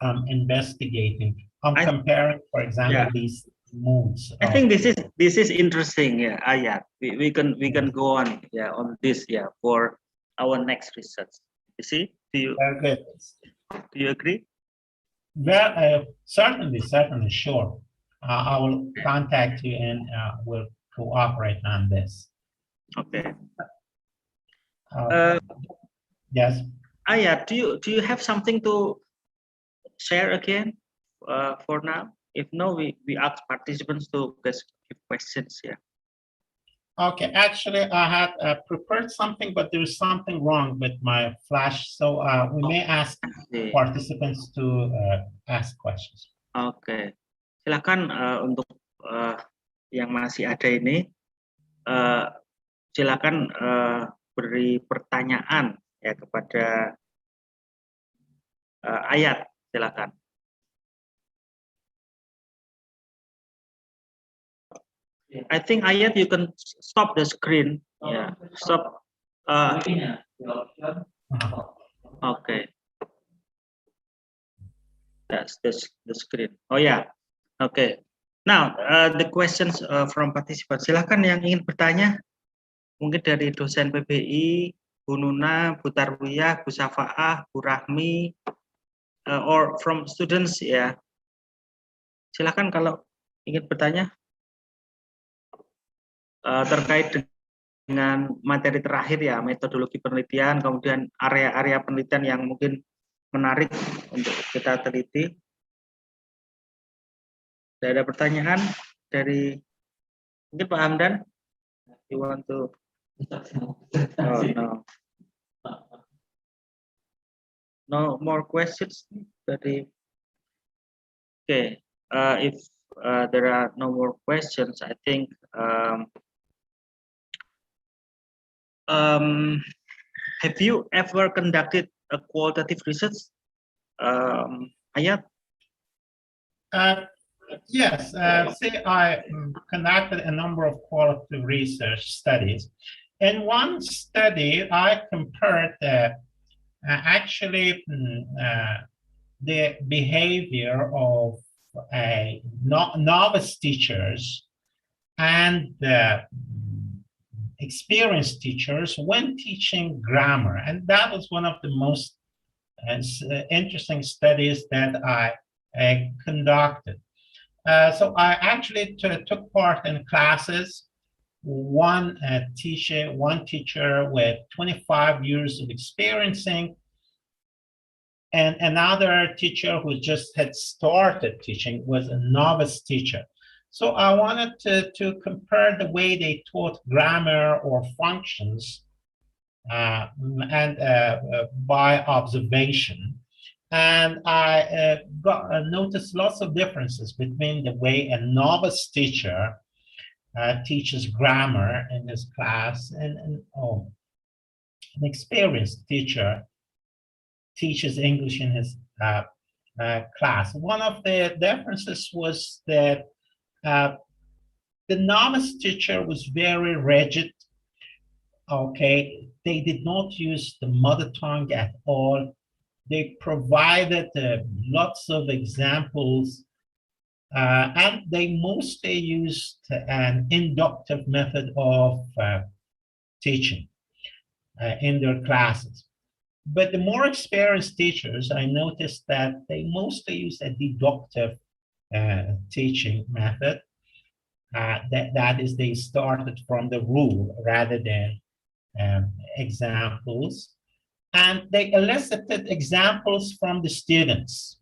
I'm investigating. I'm comparing, for example, these modes. I think this is interesting. Yeah, we can go on on this for our next research. You see? Do you agree? Well, certainly, sure. I will contact you and we'll cooperate on this. Okay. Yes. Do you have something to share again for now? If no, we ask participants to give questions. Yeah. Okay, actually, I had prepared something, but there's something wrong with my flash, so we may ask participants to ask questions. Oke, silakan untuk yang masih ada ini, silakan beri pertanyaan ya kepada Ayat, silakan. I think Ayat, you can stop the screen. Yeah, stop. Okay. That's the screen. Oh yeah. Okay. Now the questions from participants. Silakan yang ingin bertanya. Mungkin dari dosen PBI, Bu Nuna, Bu Tarwiyah, Bu Safa'ah, Bu Rahmi, or from students ya. Silakan kalau ingin bertanya. Terkait dengan materi terakhir ya, metodologi penelitian, kemudian area-area penelitian yang mungkin menarik untuk kita teliti. Tidak ada pertanyaan dari mungkin Pak Hamdan, you want to Oh, no. No more questions dari. Okay, if there are no more questions, I think have you ever conducted a qualitative research, Ayat? Yes, say I conducted a number of qualitative research studies. In one study, I compared actually the behavior of novice teachers and experienced teachers when teaching grammar. And that was one of the most interesting studies that I conducted. So I actually took part in classes. One teacher with 25 years of experiencing, and another teacher who just had started teaching was a novice teacher. So I wanted to compare the way they taught grammar or functions and by observation. And I noticed lots of differences between the way a novice teacher teaches grammar in his class and an experienced teacher teaches English in his class. One of the differences was that the novice teacher was very rigid. Okay, they did not use the mother tongue at all. They provided lots of examples, and they mostly used an inductive method of teaching in their classes. But the more experienced teachers, I noticed that they mostly use a deductive teaching method. That is, they started from the rule rather than examples. And they elicited examples from the students.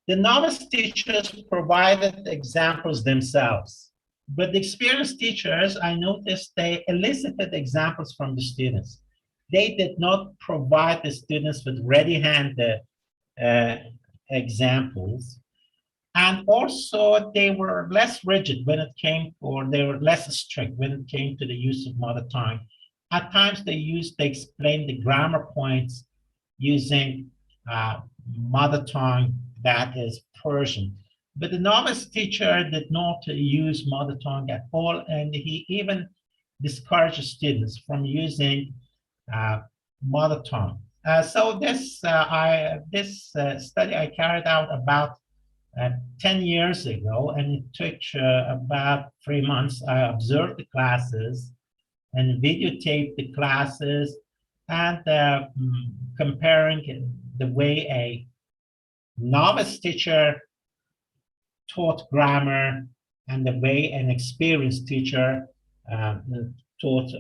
The novice teachers provided examples themselves, but the experienced teachers, I noticed they elicited examples from the students. They did not provide the students with ready-hand examples. And also they were less rigid when it came, or they were less strict when it came to the use of mother tongue. At times they explained the grammar points using mother tongue, that is Persian. But the novice teacher did not use mother tongue at all, and he even discouraged students from using mother tongue. So this study I carried out about 10 years ago, and it took about 3 months. I observed the classes and videotaped the classes and comparing the way a novice teacher taught grammar and the way an experienced teacher taught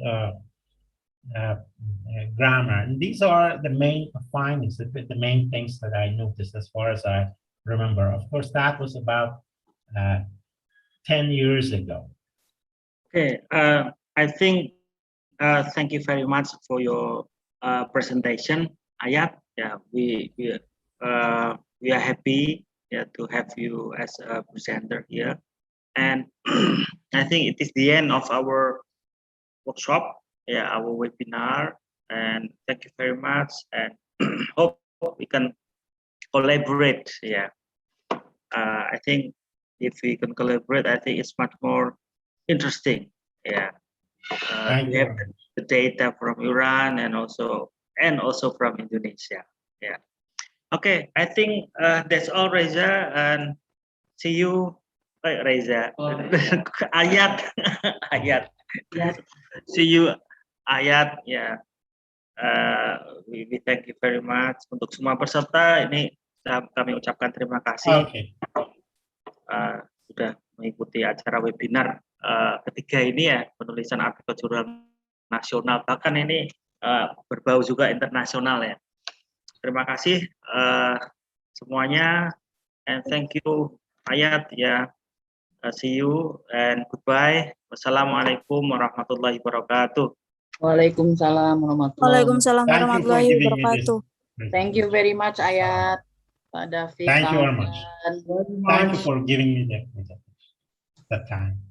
grammar. And these are the main findings, the main things that I noticed as far as I remember. Of course, that was about 10 years ago. Okay, I think thank you very much for your presentation, Ayat. Yeah, we are happy, yeah, to have you as a presenter here. And I think it is the end of our workshop, yeah, our webinar. And thank you very much. And hope we can collaborate. Yeah, I think if we can collaborate, I think it's much more interesting. Yeah, we have the data from Iran and also from Indonesia. Yeah. Okay, I think that's all, Reza, and see you, Reza. Ayat, Ayat. See you, Ayat. Yeah. We thank you very much untuk semua peserta. Ini kami ucapkan terima kasih. Sudah mengikuti acara webinar ketiga ini ya, penulisan artikel jurnal nasional, bahkan ini berbau juga internasional ya. Terima kasih semuanya, and thank you Ayat ya. See you and goodbye. Wassalamualaikum warahmatullahi wabarakatuh. Waalaikumsalam warahmatullahi Waalaikumsalam Thank you for warahmatullahi giving me this. wabarakatuh. wabarakatuh. Thank you very much, Ayat, Pak David. Thank you Kang very much. Hamdan. Thank you for giving me that time.